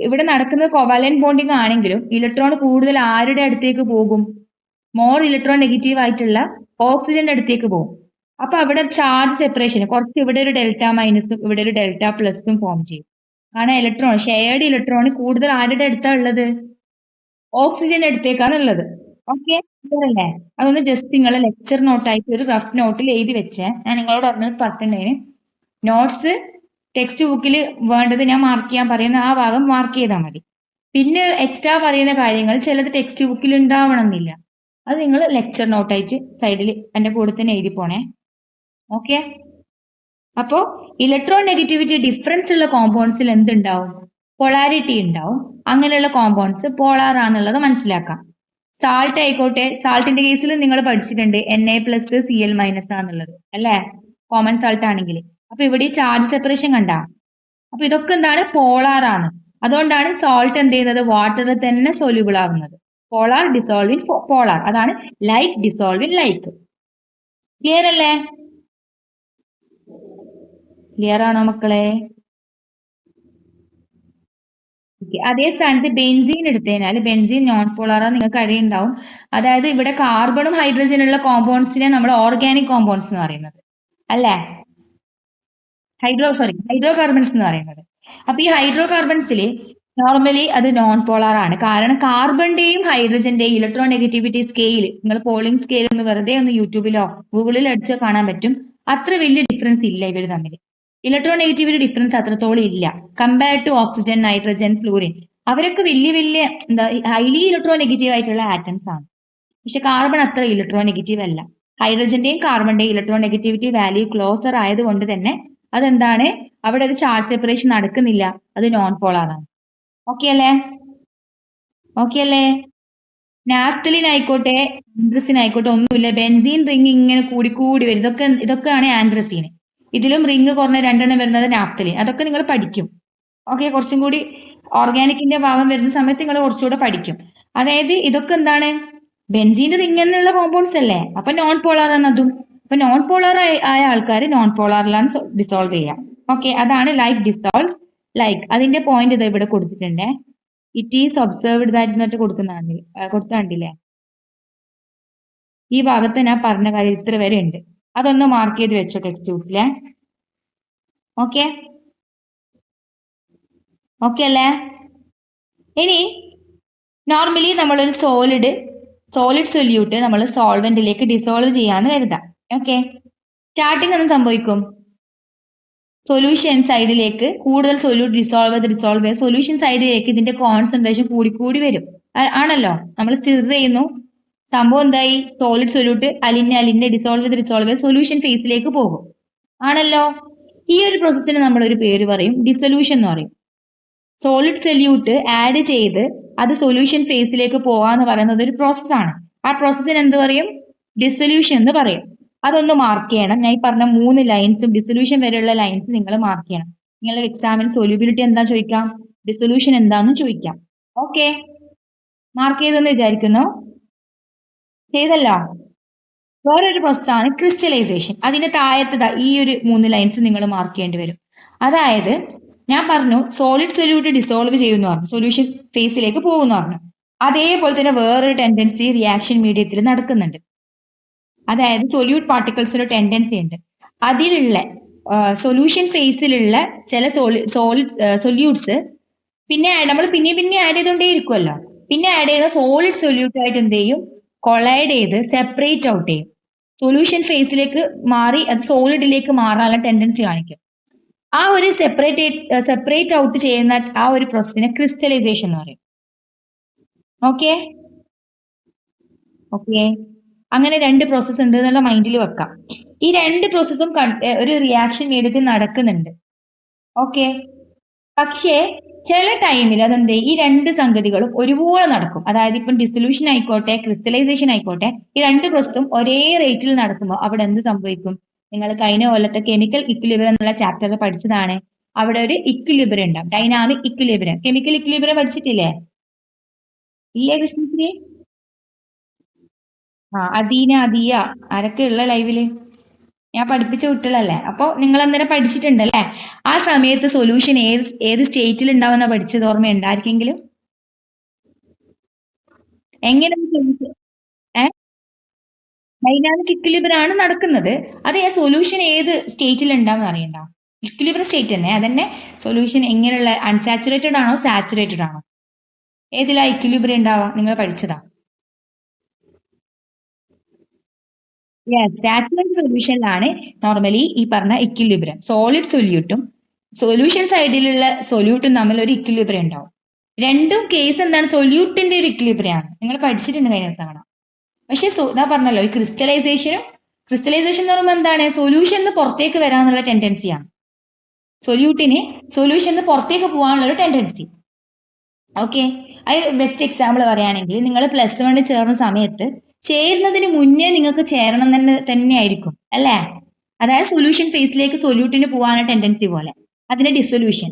ഇവിടെ നടക്കുന്നത് കോവാലന്റ് ബോണ്ടിങ് ആണെങ്കിലും ഇലക്ട്രോൺ കൂടുതൽ ആരുടെ അടുത്തേക്ക് പോകും? മോർ ഇലക്ട്രോൺ നെഗറ്റീവ് ആയിട്ടുള്ള ഓക്സിജന്റെ അടുത്തേക്ക് പോകും. അപ്പൊ അവിടെ ചാർജ് സെപ്പറേഷൻ കുറച്ച്, ഇവിടെ ഒരു ഡെൽറ്റ മൈനസും ഇവിടെ ഒരു ഡെൽറ്റ പ്ലസും ഫോം ചെയ്യും. കാരണം ഇലക്ട്രോൺ ഷെയർഡ് ഇലക്ട്രോൺ കൂടുതൽ ആരുടെ അടുത്താ ഉള്ളത്? ഓക്സിജന്റെ അടുത്തേക്കാണ് ഉള്ളത്. ഓക്കെ, അല്ലേ? അതൊന്ന് ജസ്റ്റ് നിങ്ങളെ ലെക്ചർ നോട്ടായിട്ട് ഒരു റഫ് നോട്ടിൽ എഴുതി വെച്ചേ. ഞാൻ നിങ്ങളോട് പറഞ്ഞിട്ടുണ്ടേന് നോട്ട്സ് ടെക്സ്റ്റ് ബുക്കിൽ വേണ്ടത് ഞാൻ മാർക്ക് ചെയ്യാൻ പറയുന്ന ആ ഭാഗം മാർക്ക് ചെയ്താൽ മതി. പിന്നെ എക്സ്ട്രാ പറയുന്ന കാര്യങ്ങൾ ചിലത് ടെക്സ്റ്റ് ബുക്കിൽ ഉണ്ടാവണം എന്നില്ല. അത് നിങ്ങൾ ലെക്ചർ നോട്ടായിട്ട് സൈഡിൽ എന്റെ കൂടെ തന്നെ എഴുതി പോണേ. ഓക്കെ, അപ്പോ ഇലക്ട്രോൺ നെഗറ്റിവിറ്റി ഡിഫറൻസ് ഉള്ള കോമ്പൗണ്ട്സിൽ എന്തുണ്ടാവും? പൊളാരിറ്റി ഉണ്ടാവും. അങ്ങനെയുള്ള കോമ്പൗണ്ട്സ് പോളാർ ആണെന്നുള്ളത് മനസ്സിലാക്കാം. സാൾട്ട് ആയിക്കോട്ടെ, സാൾട്ടിന്റെ കേസിൽ നിങ്ങൾ പഠിച്ചിട്ടുണ്ട് Na+Cl- ആന്നുള്ളത്, അല്ലേ? കോമൺ സാൾട്ട് ആണെങ്കിൽ. അപ്പൊ ഇവിടെ ചാർജ് സെപ്പറേഷൻ കണ്ടാ? അപ്പൊ ഇതൊക്കെ എന്താണ്? പോളാർ ആണ്. അതുകൊണ്ടാണ് സോൾട്ട് എന്ത് ചെയ്യുന്നത്? വാട്ടറിൽ തന്നെ സോല്യൂബിൾ ആവുന്നത്. പോളാർ ഡിസോൾവിങ് പോളാർ, അതാണ് ലൈക്ക് ഡിസോൾവിങ് ലൈക്ക്. ക്ലിയർ അല്ലേ? ക്ലിയർ ആണോ മക്കളെ? അതേ സ്ഥാനത്ത് ബെൻസീൻ എടുത്തു കഴിഞ്ഞാൽ ബെൻസീൻ നോൺ പോളാറാ നിങ്ങൾക്ക് അറിയുണ്ടാവും. അതായത് ഇവിടെ കാർബണും ഹൈഡ്രജനും ഉള്ള കോമ്പൗണ്ട്സിനെ നമ്മൾ ഓർഗാനിക് കോമ്പൗണ്ട്സ് എന്ന് പറയുന്നത്, അല്ലേ? ഹൈഡ്രോ കാർബൺസ് എന്ന് പറയുന്നത്. അപ്പൊ ഈ ഹൈഡ്രോ കാർബൺസിൽ നോർമലി അത് നോൺ പോളാർ ആണ്. കാരണം കാർബണിന്റെയും ഹൈഡ്രജന്റെയും ഇലക്ട്രോൺ നെഗറ്റിവിറ്റി സ്കെയിൽ, നിങ്ങൾ പോളിംഗ് സ്കെയിൽ ഒന്ന് വെറുതെ ഒന്ന് യൂട്യൂബിലോ ഗൂഗിളിലോ അടിച്ചോ കാണാൻ പറ്റും. അത്ര വലിയ ഡിഫറൻസ് ഇല്ല ഇവർ തമ്മിൽ. ഇലക്ട്രോൺ നെഗറ്റിവിറ്റി ഡിഫറൻസ് അത്രത്തോളം ഇല്ല compared to oxygen, nitrogen, fluorine. അവരൊക്കെ വലിയ എന്താ ഹൈലി ഇലക്ട്രോൺ നെഗറ്റീവ് ആയിട്ടുള്ള ആറ്റംസ് ആണ്. പക്ഷെ കാർബൺ അത്ര ഇലക്ട്രോൺ നെഗറ്റീവ് അല്ല. ഹൈഡ്രജന്റെയും കാർബണിന്റെയും ഇലക്ട്രോൺ നെഗറ്റിവിറ്റി വാല്യൂ ക്ലോസർ ആയതുകൊണ്ട് തന്നെ അതെന്താണ്? അവിടെ ഒരു ചാർജ് സെപ്പറേഷൻ നടക്കുന്നില്ല. അത് നോൺ പോളാർ ആണ്. ഓക്കെ അല്ലേ? ഓക്കെ അല്ലേ? നാഫ്തലിൻ ആയിക്കോട്ടെ ആന്ത്രസിൻ ആയിക്കോട്ടെ ഒന്നുമില്ല. ബെൻസീൻ റിങ് ഇങ്ങനെ കൂടി കൂടി വരും. ഇതൊക്കെയാണ് ആന്ത്രസീൻ. ഇതിലും റിങ് കുറഞ്ഞ രണ്ടെണ്ണം വരുന്നത് നാഫ്തലിൻ. അതൊക്കെ നിങ്ങൾ പഠിക്കും. ഓക്കെ, കുറച്ചും കൂടി ഓർഗാനിക്കിന്റെ ഭാഗം വരുന്ന സമയത്ത് നിങ്ങൾ കുറച്ചുകൂടെ പഠിക്കും. അതായത് ഇതൊക്കെ എന്താണ്, ബെൻസീന്റെ റിങ് തന്നെയുള്ള കോമ്പൗണ്ട്സ് അല്ലേ, അപ്പൊ നോൺ പോളാർ ആണ് അതും. അപ്പൊ നോൺ പോളാർ ആയ ആൾക്കാർ നോൺ പോളാറിലാണ് ഡിസോൾവ് ചെയ്യുക. ഓക്കെ, അതാണ് ലൈക്ക് ഡിസോൾവ് ലൈക്ക്. അതിന്റെ പോയിന്റ് ഇത് ഇവിടെ കൊടുത്തിട്ടുണ്ട്. ഇറ്റ് ഈസ് ഒബ്സർവ്ഡ് ദാറ്റ് എന്നിട്ട് കൊടുത്താണ്ടില്ലേ, ഈ ഭാഗത്ത് ഞാൻ പറഞ്ഞ കാര്യം ഇത്ര വരെ ഉണ്ട്. അതൊന്ന് മാർക്ക് ചെയ്ത് വെച്ചോ ടെക്സ്റ്റ് ബുക്കിലെ. ഓക്കെ ഓക്കെ അല്ലേ? ഇനി നോർമലി നമ്മളൊരു സോളിഡ് സൊല്യൂട്ട് നമ്മൾ സോൾവെന്റിലേക്ക് ഡിസോൾവ് ചെയ്യാന്ന് കരുതാം. ഓക്കെ, സ്റ്റാർട്ടിങ് ഒന്നും സംഭവിക്കും, സൊല്യൂഷൻ സൈഡിലേക്ക് കൂടുതൽ സൊല്യൂട്ട് ഡിസോൾവ് സൊല്യൂഷൻ സൈഡിലേക്ക് ഇതിന്റെ കോൺസെൻട്രേഷൻ കൂടി വരും. ആണല്ലോ, നമ്മൾ സ്റ്റിർ ചെയ്യുന്നു, സംഭവം എന്തായി, സോളിഡ് സൊല്യൂട്ട് അലിഞ്ഞ് ഡിസോൾവ് സൊല്യൂഷൻ ഫേസിലേക്ക് പോകും. ആണല്ലോ, ഈ ഒരു പ്രോസസ്സിന് നമ്മൾ ഒരു പേര് പറയും, ഡിസൊല്യൂഷൻ എന്ന് പറയും. സോളിഡ് സൊല്യൂട്ട് ആഡ് ചെയ്ത് അത് സൊല്യൂഷൻ ഫേസിലേക്ക് പോകാന്ന് പറയുന്നത് ഒരു പ്രോസസ്സാണ്. ആ പ്രോസസ്സിന് എന്ത് പറയും, ഡിസൊല്യൂഷൻ എന്ന് പറയും. അതൊന്ന് മാർക്ക് ചെയ്യണം. ഞാൻ ഈ പറഞ്ഞ 3 ലൈൻസും ഡിസൊല്യൂഷൻ വരെയുള്ള ലൈൻസ് നിങ്ങൾ മാർക്ക് ചെയ്യണം. നിങ്ങളുടെ എക്സാമിന് സൊല്യൂബിലിറ്റി എന്താ ചോദിക്കാം, ഡിസൊല്യൂഷൻ എന്താന്ന് ചോദിക്കാം. ഓക്കെ, മാർക്ക് ചെയ്തെന്ന് വിചാരിക്കുന്നു. ചെയ്തല്ലോ. വേറൊരു പ്രോസസ്സാണ് ക്രിസ്റ്റലൈസേഷൻ. അതിന്റെ താഴത്തെ ഈ ഒരു 3 ലൈൻസ് നിങ്ങൾ മാർക്ക് ചെയ്യേണ്ടി വരും. അതായത് ഞാൻ പറഞ്ഞു സോളിഡ് സൊല്യൂട്ട് ഡിസോൾവ് ചെയ്യുന്നു പറഞ്ഞു, സൊല്യൂഷൻ ഫേസിലേക്ക് പോകുന്നു പറഞ്ഞു. അതേപോലെ തന്നെ വേറൊരു ടെൻഡൻസി റിയാക്ഷൻ മീഡിയത്തിൽ നടക്കുന്നുണ്ട്. അതായത് സൊല്യൂട്ട് പാർട്ടിക്കിൾസിന്റെ ടെൻഡൻസി ഉണ്ട്. അതിലുള്ള സൊല്യൂഷൻ ഫേസിലുള്ള ചില സൊല്യൂട്ട്സ് പിന്നെ നമ്മൾ പിന്നെ ആഡ് ചെയ്തുകൊണ്ടേ ഇരിക്കുമല്ലോ. പിന്നെ ആഡ് ചെയ്ത സോളിഡ് സൊല്യൂട്ട് ആയിട്ട് എന്ത് ചെയ്യും, കൊളൈഡ് ചെയ്ത് സെപ്പറേറ്റ് ഔട്ട് ചെയ്യും. സൊല്യൂഷൻ ഫേസിലേക്ക് മാറി അത് സോളിഡിലേക്ക് മാറാനുള്ള ടെൻഡൻസി കാണിക്കും. ആ ഒരു സെപ്പറേറ്റ് ഔട്ട് ചെയ്യുന്ന ആ ഒരു പ്രോസസ്സിനെ ക്രിസ്റ്റലൈസേഷൻ എന്ന് പറയും. ഓക്കെ ഓക്കെ, അങ്ങനെ 2 പ്രോസസ്സ് ഉണ്ട് എന്നുള്ള മൈൻഡിൽ വെക്കാം. ഈ 2 പ്രോസസ്സും ഒരു റിയാക്ഷൻ മീഡിയത്തിൽ നടക്കുന്നുണ്ട്. ഓക്കെ, പക്ഷേ ചില ടൈമിൽ അതെന്ത് ഈ 2 സംഗതികളും ഒരുപോലെ നടക്കും. അതായത് ഇപ്പം ഡിസൊല്യൂഷൻ ആയിക്കോട്ടെ ക്രിസ്റ്റലൈസേഷൻ ആയിക്കോട്ടെ, ഈ 2 പ്രോസസ്സും ഒരേ റേറ്റിൽ നടക്കുമ്പോൾ അവിടെ എന്ത് സംഭവിക്കും, നിങ്ങൾ കഴിഞ്ഞ കൊല്ലത്തെ കെമിക്കൽ ഇക്വിലിബ്രിയം എന്നുള്ള ചാപ്റ്ററിൽ പഠിച്ചതാണ്. അവിടെ ഒരു ഇക്വിലിബ്രിയം ഉണ്ടാവും, ഡൈനാമിക് ഇക്വിലിബ്രിയം. കെമിക്കൽ ഇക്വിലിബ്രിയം പഠിച്ചിട്ടില്ലേ? ഇല്ലേ കൃഷ്ണശ്രീ? അദീന അദിയ ആരൊക്കെ ഉള്ള ലൈവില്? ഞാൻ പഠിപ്പിച്ച കുട്ടികളല്ലേ, അപ്പൊ നിങ്ങൾ അന്നേരം പഠിച്ചിട്ടുണ്ടല്ലേ. ആ സമയത്ത് സൊല്യൂഷൻ ഏത് സ്റ്റേറ്റിൽ ഉണ്ടാവുന്ന പഠിച്ചത് ഓർമ്മയുണ്ട് ആർക്കെങ്കിലും? എങ്ങനെ ഡൈനാമിക് ഇക്വിലിബ്രിയം ആണ് നടക്കുന്നത്. അത് സൊല്യൂഷൻ ഏത് സ്റ്റേറ്റിൽ ഉണ്ടാവും അറിയണ്ട, ഇക്വിലിബ്രിയം സ്റ്റേറ്റ് തന്നെ. അതന്നെ സൊല്യൂഷൻ എങ്ങനെയുള്ള അൺസാച്ചുറേറ്റഡ് ആണോ സാച്ചുറേറ്റഡ് ആണോ, ഏതിലാ ഇക്വിലിബ്രിയം ഉണ്ടാവുക, നിങ്ങൾ പഠിച്ചതാ. സാച്ചുറേറ്റഡ് സൊല്യൂഷനിലാണ് നോർമലി ഈ പറഞ്ഞ ഇക്വിലിബ്രിയം. സോളിഡ് സൊല്യൂട്ടും സൊല്യൂഷൻ സൈഡിലുള്ള സൊല്യൂട്ടും തമ്മിൽ ഒരു ഇക്വിലിബ്രിയം ഉണ്ടാവും. രണ്ടും കേസ് എന്താണ്, സൊല്യൂട്ടിന്റെ ഒരു ഇക്വിലിബ്രിയം ആണ്. നിങ്ങൾ പഠിച്ചിട്ടുണ്ട് കഴിഞ്ഞ തവണ. പക്ഷെ ഞാൻ പറഞ്ഞല്ലോ ഈ ക്രിസ്റ്റലൈസേഷൻ എന്ന് പറയുമ്പോൾ എന്താണ്, സൊല്യൂഷന് പുറത്തേക്ക് വരാനുള്ള ടെൻഡൻസിയാണ്. സൊല്യൂഷന് പുറത്തേക്ക് പോകാനുള്ള ഒരു ടെൻഡൻസി. ഓക്കെ, അത് ബെസ്റ്റ് എക്സാമ്പിൾ പറയുകയാണെങ്കിൽ നിങ്ങൾ +1 ചേർന്ന സമയത്ത് ചേരുന്നതിന് മുന്നേ നിങ്ങൾക്ക് ചേരണം തന്നെ ആയിരിക്കും അല്ലേ. അതായത് സൊല്യൂഷൻ ഫേസിലേക്ക് സൊല്യൂട്ടിന് പോകാനുള്ള ടെൻഡൻസി പോലെ, അതിന്റെ ഡിസൊല്യൂഷൻ.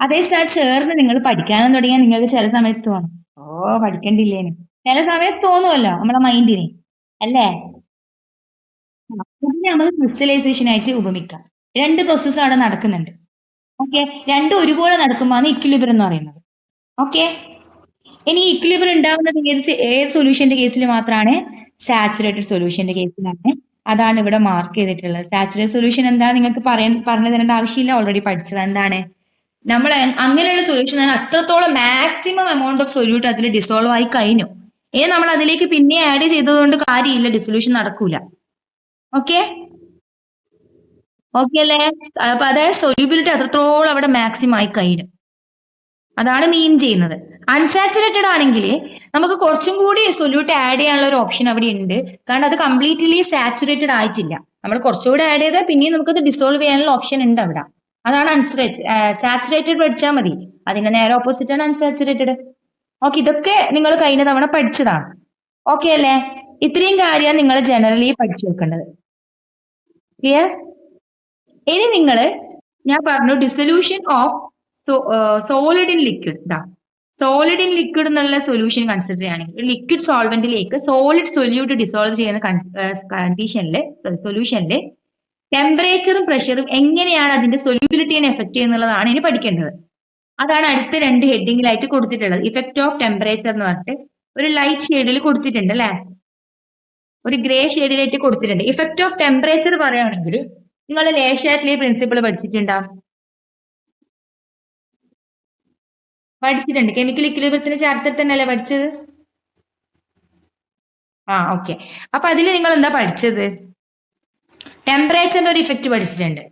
അതേ സ്ഥലത്ത് ചേർന്ന് നിങ്ങൾ പഠിക്കാനും തുടങ്ങിയാൽ നിങ്ങൾക്ക് ചില സമയത്ത് തോന്നും പഠിക്കണ്ടില്ലേന്, ചില സമയത്ത് തോന്നുമല്ലോ നമ്മളെ മൈൻഡിന് അല്ലേ. ഇതിനെ നമ്മൾ ക്രിസ്റ്റലൈസേഷൻ ആയിട്ട് ഉപമിക്കാം. 2 പ്രോസസ്സ് അവിടെ നടക്കുന്നുണ്ട്. ഓക്കെ, രണ്ടും ഒരുപോലെ നടക്കുമ്പോഴാണ് ഇക്വിലിബ്രിയം എന്ന് പറയുന്നത്. ഓക്കെ, ഇനി ഇക്വിലിബ്രിയം ഉണ്ടാവുന്നത് ഏത് സൊല്യൂഷന്റെ കേസിൽ മാത്രമാണ്, സാച്ചുറേറ്റഡ് സൊല്യൂഷന്റെ കേസിലാണ്. അതാണ് ഇവിടെ മാർക്ക് ചെയ്തിട്ടുള്ളത്. സാച്ചുറേറ്റഡ് സൊല്യൂഷൻ എന്താ നിങ്ങൾക്ക് പറഞ്ഞു തരേണ്ട ആവശ്യമില്ല, ഓൾറെഡി പഠിച്ചത്. എന്താണ് നമ്മൾ അങ്ങനെയുള്ള സൊല്യൂഷൻ അത്രത്തോളം മാക്സിമം എമൗണ്ട് ഓഫ് സൊല്യൂട്ട് അതിൽ ഡിസോൾവ് ആയി കഴിഞ്ഞു. ഇനി നമ്മൾ അതിലേക്ക് പിന്നെ ആഡ് ചെയ്തതുകൊണ്ട് കാര്യമില്ല, ഡിസൊല്യൂഷൻ നടക്കൂല. ഓക്കെ ഓക്കെ അല്ലേ? അപ്പൊ അതായത് സൊല്യൂബിലിറ്റി അത്രത്തോളം അവിടെ മാക്സിമം ആയി കഴിഞ്ഞു. അതാണ് മീൻ ചെയ്യുന്നത്. അൺസാച്ചുറേറ്റഡ് ആണെങ്കിൽ നമുക്ക് കുറച്ചും കൂടി സൊല്യൂട്ട് ആഡ് ചെയ്യാനുള്ള ഒരു ഓപ്ഷൻ അവിടെ ഉണ്ട്. കാരണം അത് കംപ്ലീറ്റ്ലി സാച്ചുറേറ്റഡ് ആയിട്ടില്ല. നമ്മൾ കുറച്ചുകൂടി ആഡ് ചെയ്താൽ പിന്നെയും നമുക്കത് ഡിസോൾവ് ചെയ്യാനുള്ള ഓപ്ഷൻ ഉണ്ട് അവിടെ. അതാണ് സാച്ചുറേറ്റഡ് പഠിച്ചാൽ മതി. അതിന്റെ നേരെ ഓപ്പോസിറ്റ് ആണ് അൺസാച്ചുറേറ്റഡ്. ഓക്കെ, ഇതൊക്കെ നിങ്ങൾ കഴിഞ്ഞ തവണ പഠിച്ചതാണ്. ഓക്കെ അല്ലേ? ഇത്രയും കാര്യം നിങ്ങൾ ജനറലി പഠിച്ചു വെക്കേണ്ടത്. ക്ലിയർ? ഇനി നിങ്ങൾ ഞാൻ പറഞ്ഞു dissolution of solid in liquid. Solid in liquid എന്നുള്ള സൊല്യൂഷൻ കൺസിഡർ ചെയ്യുകയാണെങ്കിൽ ലിക്വിഡ് സോൾവെന്റിലേക്ക് സോളിഡ് സൊല്യൂട്ട് ഡിസോൾവ് ചെയ്യുന്ന കണ്ടീഷനിൽ സൊല്യൂഷനിൽ ടെമ്പറേച്ചറും പ്രഷറും എങ്ങനെയാണ് അതിന്റെ സൊല്യൂബിലിറ്റിയെ എഫക്ട് ചെയ്യുന്നുള്ളതാണ് ഇനി പഠിക്കേണ്ടത്. അതാണ് അടുത്ത 2 ഹെഡിങ്ങിലായിട്ട് കൊടുത്തിട്ടുള്ളത്. ഇഫക്റ്റ് ഓഫ് ടെമ്പറേച്ചർ എന്ന് പറഞ്ഞിട്ട് ഒരു ലൈറ്റ് ഷെയ്ഡിൽ കൊടുത്തിട്ടുണ്ട് അല്ലെ, ഒരു ഗ്രേ ഷെയ്ഡിലായിട്ട് കൊടുത്തിട്ടുണ്ട്. ഇഫക്റ്റ് ഓഫ് ടെമ്പറേച്ചർ പറയുകയാണെങ്കിൽ നിങ്ങൾ ലേശാറ്റ്ലി പ്രിൻസിപ്പിൾ പഠിച്ചിട്ടുണ്ടാവും, പഠിച്ചിട്ടുണ്ട്. കെമിക്കൽ ഇക്വിലിബ്രിയത്തിന്റെ ചാപ്റ്റർ തന്നെയല്ലേ പഠിച്ചത്? ഓക്കെ. അപ്പൊ അതിൽ നിങ്ങൾ എന്താ പഠിച്ചത്? ടെമ്പറേച്ചറിന്റെ ഒരു ഇഫക്റ്റ് പഠിച്ചിട്ടുണ്ട്,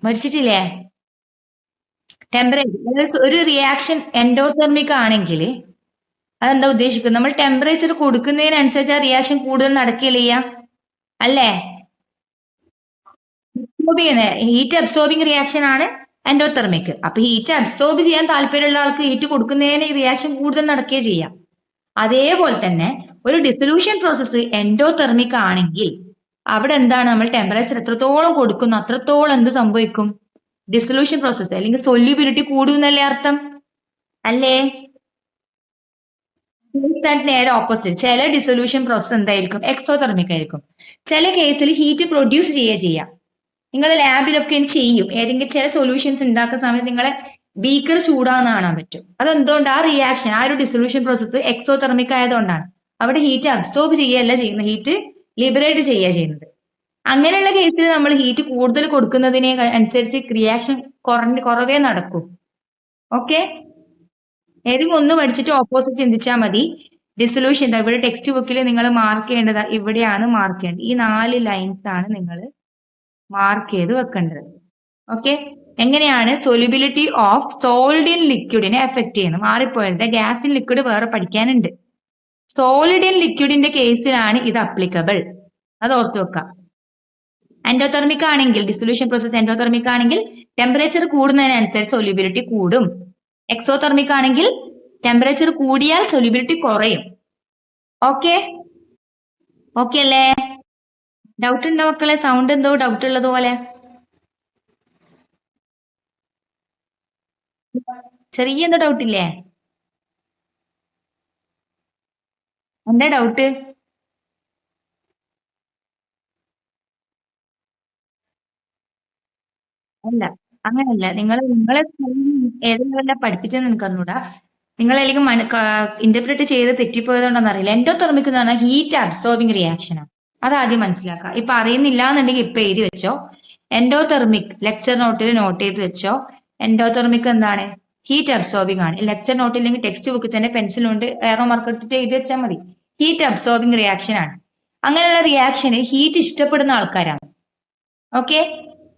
പഠിച്ചിട്ടില്ലേ? ടെമ്പറേച്ചർ ഒരു റിയാക്ഷൻ എൻഡോതെർമിക് ആണെങ്കിൽ അതെന്താ ഉദ്ദേശിക്കുന്നത്? നമ്മൾ ടെമ്പറേച്ചർ കൊടുക്കുന്നതിനനുസരിച്ച് ആ റിയാക്ഷൻ കൂടുതൽ നടക്കില്ല അല്ലേ? അബ്സോർബ് ചെയ്യുന്ന ഹീറ്റ് അബ്സോർബിങ് റിയാക്ഷൻ ആണ് എൻഡോതെർമിക്. അപ്പൊ ഹീറ്റ് അബ്സോർബ് ചെയ്യാൻ താല്പര്യമുള്ള ആൾക്ക് ഹീറ്റ് കൊടുക്കുന്നതിന് ഈ റിയാക്ഷൻ കൂടുതൽ നടക്കുകയും ചെയ്യാം. അതേപോലെ തന്നെ ഒരു ഡിസൊല്യൂഷൻ പ്രോസസ്സ് എൻഡോതെർമിക് ആണെങ്കിൽ അവിടെ എന്താണ്, നമ്മൾ ടെമ്പറേച്ചർ എത്രത്തോളം കൊടുക്കുന്നു അത്രത്തോളം എന്ത് സംഭവിക്കും? ഡിസൊല്യൂഷൻ പ്രോസസ്സ് അല്ലെങ്കിൽ സൊല്യൂബിലിറ്റി കൂടുന്നല്ലേ അർത്ഥം അല്ലേ? നേരെ ഓപ്പോസിറ്റ്. ചില ഡിസൊല്യൂഷൻ പ്രോസസ് എന്തായിരിക്കും? എക്സോതെർമിക് ആയിരിക്കും. ചില കേസിൽ ഹീറ്റ് പ്രൊഡ്യൂസ് ചെയ്യാം. നിങ്ങൾ ലാബിലൊക്കെ ചെയ്യും. ഏതെങ്കിലും ചില സൊല്യൂഷൻസ് ഉണ്ടാക്കുന്ന സമയത്ത് നിങ്ങളെ ബീക്കർ ചൂടാന്ന് കാണാൻ പറ്റും. അതെന്തുകൊണ്ട്? ആ റിയാക്ഷൻ, ആ ഒരു ഡിസൊല്യൂഷൻ പ്രോസസ്സ് എക്സോതെർമിക് ആയതുകൊണ്ടാണ്. അവിടെ ഹീറ്റ് അബ്സോർബ് ചെയ്യല്ല ചെയ്യുന്നത്, ഹീറ്റ് ലിബറേറ്റ് ചെയ്യുക ചെയ്യുന്നത്. അങ്ങനെയുള്ള കേസിൽ നമ്മൾ ഹീറ്റ് കൂടുതൽ കൊടുക്കുന്നതിനെ അനുസരിച്ച് റിയാക്ഷൻ കുറവേ നടക്കും. ഓക്കെ, ഏതെങ്കിലും ഒന്ന് പഠിച്ചിട്ട് ഓപ്പോസിറ്റ് ചിന്തിച്ചാൽ മതി. ഡിസൊല്യൂഷൻ ഇവിടെ ടെക്സ്റ്റ് ബുക്കിൽ നിങ്ങൾ മാർക്ക് ചെയ്യേണ്ടത് ഇവിടെയാണ് മാർക്ക് ചെയ്യേണ്ടത്. ഈ 4 ലൈൻസ് ആണ് നിങ്ങൾ മാർക്ക് ചെയ്ത് വെക്കേണ്ടത്. ഓക്കെ, എങ്ങനെയാണ് സൊല്യൂബിലിറ്റി ഓഫ് സോളിഡ് ഇൻ ലിക്വിഡിനെ എഫക്ട് ചെയ്യുന്നത്? മാറിപ്പോയത് ഗ്യാസ് ഇൻ ലിക്വിഡ് വേറെ പഠിക്കാനുണ്ട്. സോളിഡ് ഇൻ ലിക്വിഡിന്റെ കേസിലാണ് ഇത് അപ്ലിക്കബിൾ, അത് ഓർത്ത് വെക്കാം. എൻഡോതെർമിക് ആണെങ്കിൽ, ഡിസൊല്യൂഷൻ പ്രോസസ് എൻഡോതെർമിക് ആണെങ്കിൽ ടെമ്പറേച്ചർ കൂടുന്നതിനനുസരിച്ച് സൊല്യൂബിലിറ്റി കൂടും. എക്സോതെർമിക് ആണെങ്കിൽ ടെമ്പറേച്ചർ കൂടിയാൽ സൊല്യൂബിലിറ്റി കുറയും. ഓക്കെ, ഓക്കെ അല്ലേ? ഡൗട്ട് ഉണ്ടോ മക്കളെ? സൗണ്ട് എന്തോ ഡൗട്ട് ഉള്ളതുപോലെ, ചെറിയ എന്തോ ഡൗട്ട് ഇല്ലേ? എന്താ ഡൗട്ട്? അല്ല, അങ്ങനല്ല. നിങ്ങളെ ഏതെല്ലാം പഠിപ്പിച്ചെന്ന് എനിക്ക് അറിഞ്ഞൂടാ. നിങ്ങളെല്ലാം ഇന്റർപ്രറ്റ് ചെയ്ത് തെറ്റിപ്പോയതുകൊണ്ടൊന്നും അറിയില്ല. എൻഡോതെർമിക് എന്ന് പറഞ്ഞാൽ ഹീറ്റ് അബ്സോർബിങ് റിയാക്ഷനാണ്. അതാദ്യം മനസ്സിലാക്കുക. ഇപ്പൊ അറിയുന്നില്ല എന്നുണ്ടെങ്കിൽ ഇപ്പൊ എഴുതി വെച്ചോ. എൻഡോതെർമിക് ലെക്ചർ നോട്ടിൽ നോട്ട് ചെയ്ത് വെച്ചോ. എൻഡോതെർമിക് എന്താണ്? ഹീറ്റ് അബ്സോർബിംഗ് ആണ്. ലെക്ചർ നോട്ടില്ലെങ്കിൽ ടെക്സ്റ്റ് ബുക്കിൽ തന്നെ പെൻസിൽ കൊണ്ട് ഏറോ മാർക്ക് ഇട്ടിട്ട് എഴുതി വെച്ചാൽ മതി. ഹീറ്റ് അബ്സോർബിംഗ് റിയാക്ഷൻ ആണ്. അങ്ങനെയുള്ള റിയാക്ഷന് ഹീറ്റ് ഇഷ്ടപ്പെടുന്ന ആൾക്കാരാണ്. ഓക്കെ,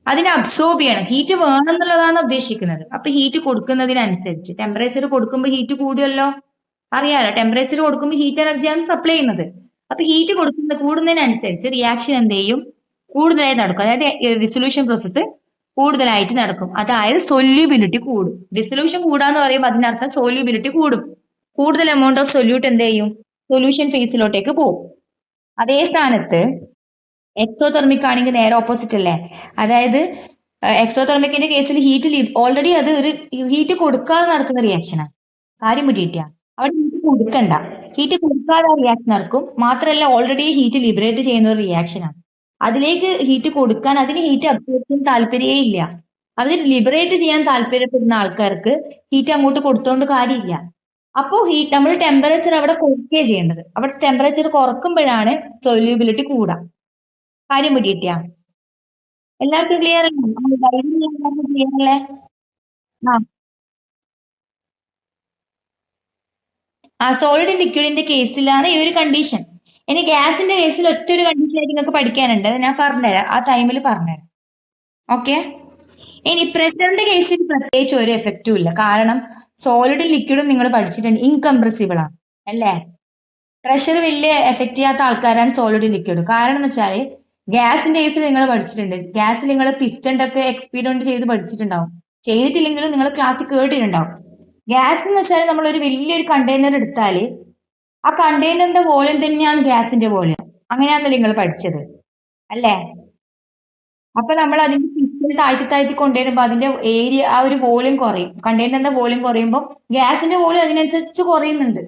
അതിനെ അബ്സോർബ് ചെയ്യണം. ഹീറ്റ് വേണം എന്നുള്ളതാണ് ഉദ്ദേശിക്കുന്നത്. അപ്പൊ ഹീറ്റ് കൊടുക്കുന്നതിനനുസരിച്ച് ടെമ്പറേച്ചർ കൊടുക്കുമ്പോൾ ഹീറ്റ് കൂടുമല്ലോ, അറിയാലോ. ടെമ്പറേച്ചർ കൊടുക്കുമ്പോൾ ഹീറ്റ് എനർജിയാണ് സപ്ലൈ ചെയ്യുന്നത്. അപ്പൊ ഹീറ്റ് കൂടുന്നതിനനുസരിച്ച് റിയാക്ഷൻ എന്ത് ചെയ്യും? കൂടുതലായി നടക്കും. അതായത് ഡിസൊല്യൂഷൻ പ്രോസസ്സ് കൂടുതലായിട്ട് നടക്കും. അതായത് സൊല്യൂബിലിറ്റി കൂടും. ഡിസൊല്യൂഷൻ കൂടാന്ന് പറയുമ്പോൾ അതിനർത്ഥം സൊല്യൂബിലിറ്റി കൂടും. കൂടുതൽ എമൗണ്ട് ഓഫ് സൊല്യൂട്ട് എന്ത് ചെയ്യും? സൊല്യൂഷൻ ഫേസിലോട്ടേക്ക് പോകും. അതേ സ്ഥാനത്ത് എക്സോതെർമിക് ആണെങ്കിൽ നേരെ ഓപ്പോസിറ്റ് അല്ലേ? അതായത് എക്സോതെർമിക്കിന്റെ കേസിൽ ഹീറ്റ് ഓൾറെഡി അത് ഒരു ഹീറ്റ് കൊടുക്കാതെ നടക്കുന്ന റിയാക്ഷനാണ്. കാര്യം പിടികിട്ടിയ അവിടെ ഹീറ്റ് കൊടുക്കണ്ട. ഹീറ്റ് കൊടുക്കാതെ റിയാക്ഷൻ നടക്കും. മാത്രമല്ല ഓൾറെഡി ഹീറ്റ് ലിബറേറ്റ് ചെയ്യുന്ന ഒരു റിയാക്ഷനാണ്. അതിലേക്ക് ഹീറ്റ് കൊടുക്കാൻ, അതിന് ഹീറ്റ് അബ്സോർബ് താല്പര്യമേ ഇല്ല. അതിന് ലിബറേറ്റ് ചെയ്യാൻ താല്പര്യപ്പെടുന്ന ആൾക്കാർക്ക് ഹീറ്റ് അങ്ങോട്ട് കൊടുത്തോണ്ട് കാര്യമില്ല. അപ്പോ നമ്മൾ ടെമ്പറേച്ചർ അവിടെ കുറയ്ക്കുകയാണ് ചെയ്യേണ്ടത്. അവിടെ ടെമ്പറേച്ചർ കുറക്കുമ്പോഴാണ് സൊല്യൂബിലിറ്റി കൂടുക. കാര്യം പിടികിട്ടിയ എല്ലാവർക്കും ക്ലിയർ ക്ലിയർ അല്ലേ? സോളിഡ് ലിക്വിഡിന്റെ കേസിലാണ് ഈ ഒരു കണ്ടീഷൻ. ഇനി ഗ്യാസിന്റെ കേസിൽ ഒറ്റൊരു കണ്ടീഷൻ നിങ്ങൾക്ക് പഠിക്കാനുണ്ട്. ഞാൻ പറഞ്ഞുതരാം, ആ ടൈമിൽ പറഞ്ഞുതരാം. ഓക്കെ, ഇനി പ്രഷറിന്റെ കേസിൽ പ്രത്യേകിച്ച് ഒരു എഫക്റ്റും ഇല്ല. കാരണം സോളിഡും ലിക്വിഡും നിങ്ങൾ പഠിച്ചിട്ടുണ്ട്, ഇൻകംപ്രസിബിൾ ആണ് അല്ലേ? പ്രഷർ വലിയ എഫക്ട് ചെയ്യാത്ത ആൾക്കാരാണ് സോളിഡും ലിക്വിഡും. കാരണം എന്ന് വെച്ചാൽ ഗ്യാസിന്റെ കേസിൽ നിങ്ങൾ പഠിച്ചിട്ടുണ്ട്. ഗ്യാസിൽ നിങ്ങൾ പിസ്റ്റന്റെ ഒക്കെ എക്സ്പീരിമെന്റ് ചെയ്ത് പഠിച്ചിട്ടുണ്ടാവും. ചെയ്തിട്ടില്ലെങ്കിലും നിങ്ങൾ ക്ലാസ്സിൽ കേട്ടിട്ടുണ്ടാവും. ഗ്യാസ് എന്ന് വെച്ചാൽ നമ്മൾ ഒരു വലിയൊരു കണ്ടെയ്നർ എടുത്താൽ ആ കണ്ടെയ്നറിന്റെ വോളിയം തന്നെയാണ് ഗ്യാസിന്റെ വോളിയം. അങ്ങനെയാണല്ലോ നിങ്ങൾ പഠിച്ചത് അല്ലേ? അപ്പൊ നമ്മൾ അതിന്റെ പിസ്റ്റൺ താഴ്ത്തി കൊണ്ടുവരുമ്പോ അതിന്റെ ഏരിയ ആ ഒരു വോളിയം കുറയും. കണ്ടെയ്നറിന്റെ വോളിയം കുറയുമ്പോൾ ഗ്യാസിന്റെ വോളിയം അതിനനുസരിച്ച് കുറയുന്നുണ്ട്.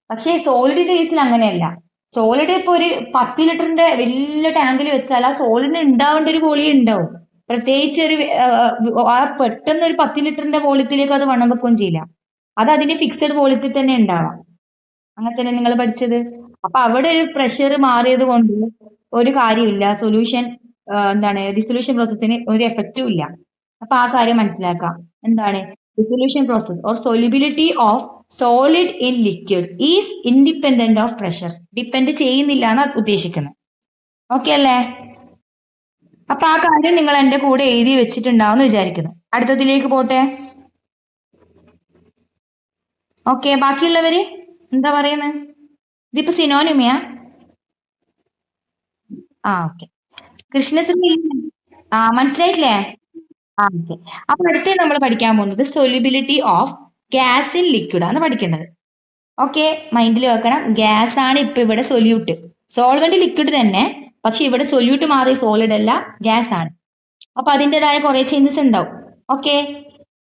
പക്ഷേ സോളിഡിന്റെ കേസിൽ അങ്ങനെയല്ല. സോളിഡ് ഇപ്പൊ ഒരു 10 ലിറ്ററിന്റെ വലിയ ടാങ്കിൽ വെച്ചാൽ ആ സോളിഡിന് ഉണ്ടാവേണ്ട ഒരു വോളിയം ഉണ്ടാവും. പ്രത്യേകിച്ച് ഒരു ആ പെട്ടെന്ന് ഒരു 10 ലിറ്ററിന്റെ വോളിയത്തിലേക്ക് അത് വണ്ണം വെക്കുകയും ചെയ്യില്ല. അത് അതിന്റെ ഫിക്സഡ് വോളിയത്തിൽ തന്നെ ഉണ്ടാവാം. അങ്ങനെ തന്നെ നിങ്ങൾ പഠിച്ചത്. അപ്പൊ അവിടെ ഒരു പ്രഷർ മാറിയത് കൊണ്ട് ഒരു കാര്യമില്ല. സൊല്യൂഷൻ എന്താണ് ഡിസൊല്യൂഷൻ പ്രോസസ്സിന് ഒരു എഫക്റ്റും ഇല്ല. അപ്പൊ ആ കാര്യം മനസ്സിലാക്കാം. എന്താണ് dissolution process or solubility of solid in liquid is independent of pressure. Depend ചെയ്യുന്നില്ല എന്നാ ഉദ്ദേശിക്കുന്നത്. ഓക്കെ അല്ലേ? അപ്പൊ ആ കാര്യം നിങ്ങൾ എന്റെ കൂടെ എഴുതി വെച്ചിട്ടുണ്ടാവും എന്ന് വിചാരിക്കുന്നു. അടുത്തതിലേക്ക് പോട്ടെ. ഓക്കെ, ബാക്കിയുള്ളവര് എന്താ പറയുന്നത്? ഇതിപ്പോ സിനോണിമയാ? ആ ഓക്കെ. കൃഷ്ണശ്രീ മനസ്സിലായിട്ടില്ലേ? ആ ഓക്കെ. അപ്പൊ അടുത്ത് നമ്മൾ പഠിക്കാൻ പോകുന്നത് solubility of gas in liquid ആണ് പഠിക്കേണ്ടത്. ഓക്കെ, മൈൻഡിൽ വെക്കണം. ഗ്യാസ് ആണ് ഇപ്പൊ ഇവിടെ സൊല്യൂട്ട്. സോൾവെന്റ് ലിക്വിഡ് തന്നെ, പക്ഷെ ഇവിടെ സൊല്യൂട്ട് മാറി സോളിഡ് അല്ല, ഗ്യാസ് ആണ്. അപ്പൊ അതിൻ്റെതായ കുറെ ചേഞ്ചസ് ഉണ്ടാവും. ഓക്കെ,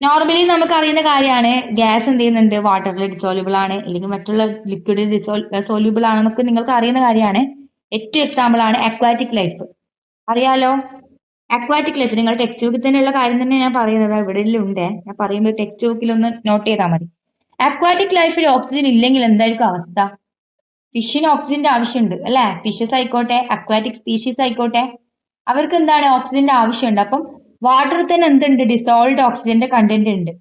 നോർമലി നമുക്ക് അറിയുന്ന കാര്യമാണ് ഗ്യാസ് എന്ത് ചെയ്യുന്നുണ്ട്, വാട്ടറിൽ ഡിസോൾബിൾ ആണ്, അല്ലെങ്കിൽ മറ്റുള്ള ലിക്വിഡിൽ സോല്യൂബിൾ ആണെന്നൊക്കെ നിങ്ങൾക്ക് അറിയുന്ന കാര്യമാണ്. ഏറ്റവും എക്സാമ്പിൾ ആണ് അക്വാറ്റിക് ലൈഫ്. അറിയാലോ? അക്വാറ്റിക് ലൈഫ് നിങ്ങൾ ടെക്സ്റ്റ് ബുക്കിൽ തന്നെയുള്ള കാര്യം തന്നെ ഞാൻ പറയുന്നത്. ഇവിടെ ഉണ്ട്, ഞാൻ പറയുമ്പോൾ ടെക്സ്റ്റ് ബുക്കിൽ ഒന്ന് നോട്ട് ചെയ്താൽ മതി. അക്വാറ്റിക് ലൈഫിൽ ഓക്സിജൻ ഇല്ലെങ്കിൽ എന്തായിരിക്കും അവസ്ഥ? ഫിഷിന് ഓക്സിജന്റെ ആവശ്യമുണ്ട് അല്ലെ? ഫിഷസ് ആയിക്കോട്ടെ, അക്വാറ്റിക് സ്പീഷീസ് ആയിക്കോട്ടെ, അവർക്ക് എന്താണ് ഓക്സിജന്റെ ആവശ്യമുണ്ട്. അപ്പം വാട്ടറിൽ തന്നെ എന്തുണ്ട്, ഡിസോൾവ്ഡ് ഓക്സിജന്റെ കണ്ടന്റ് ഉണ്ട്.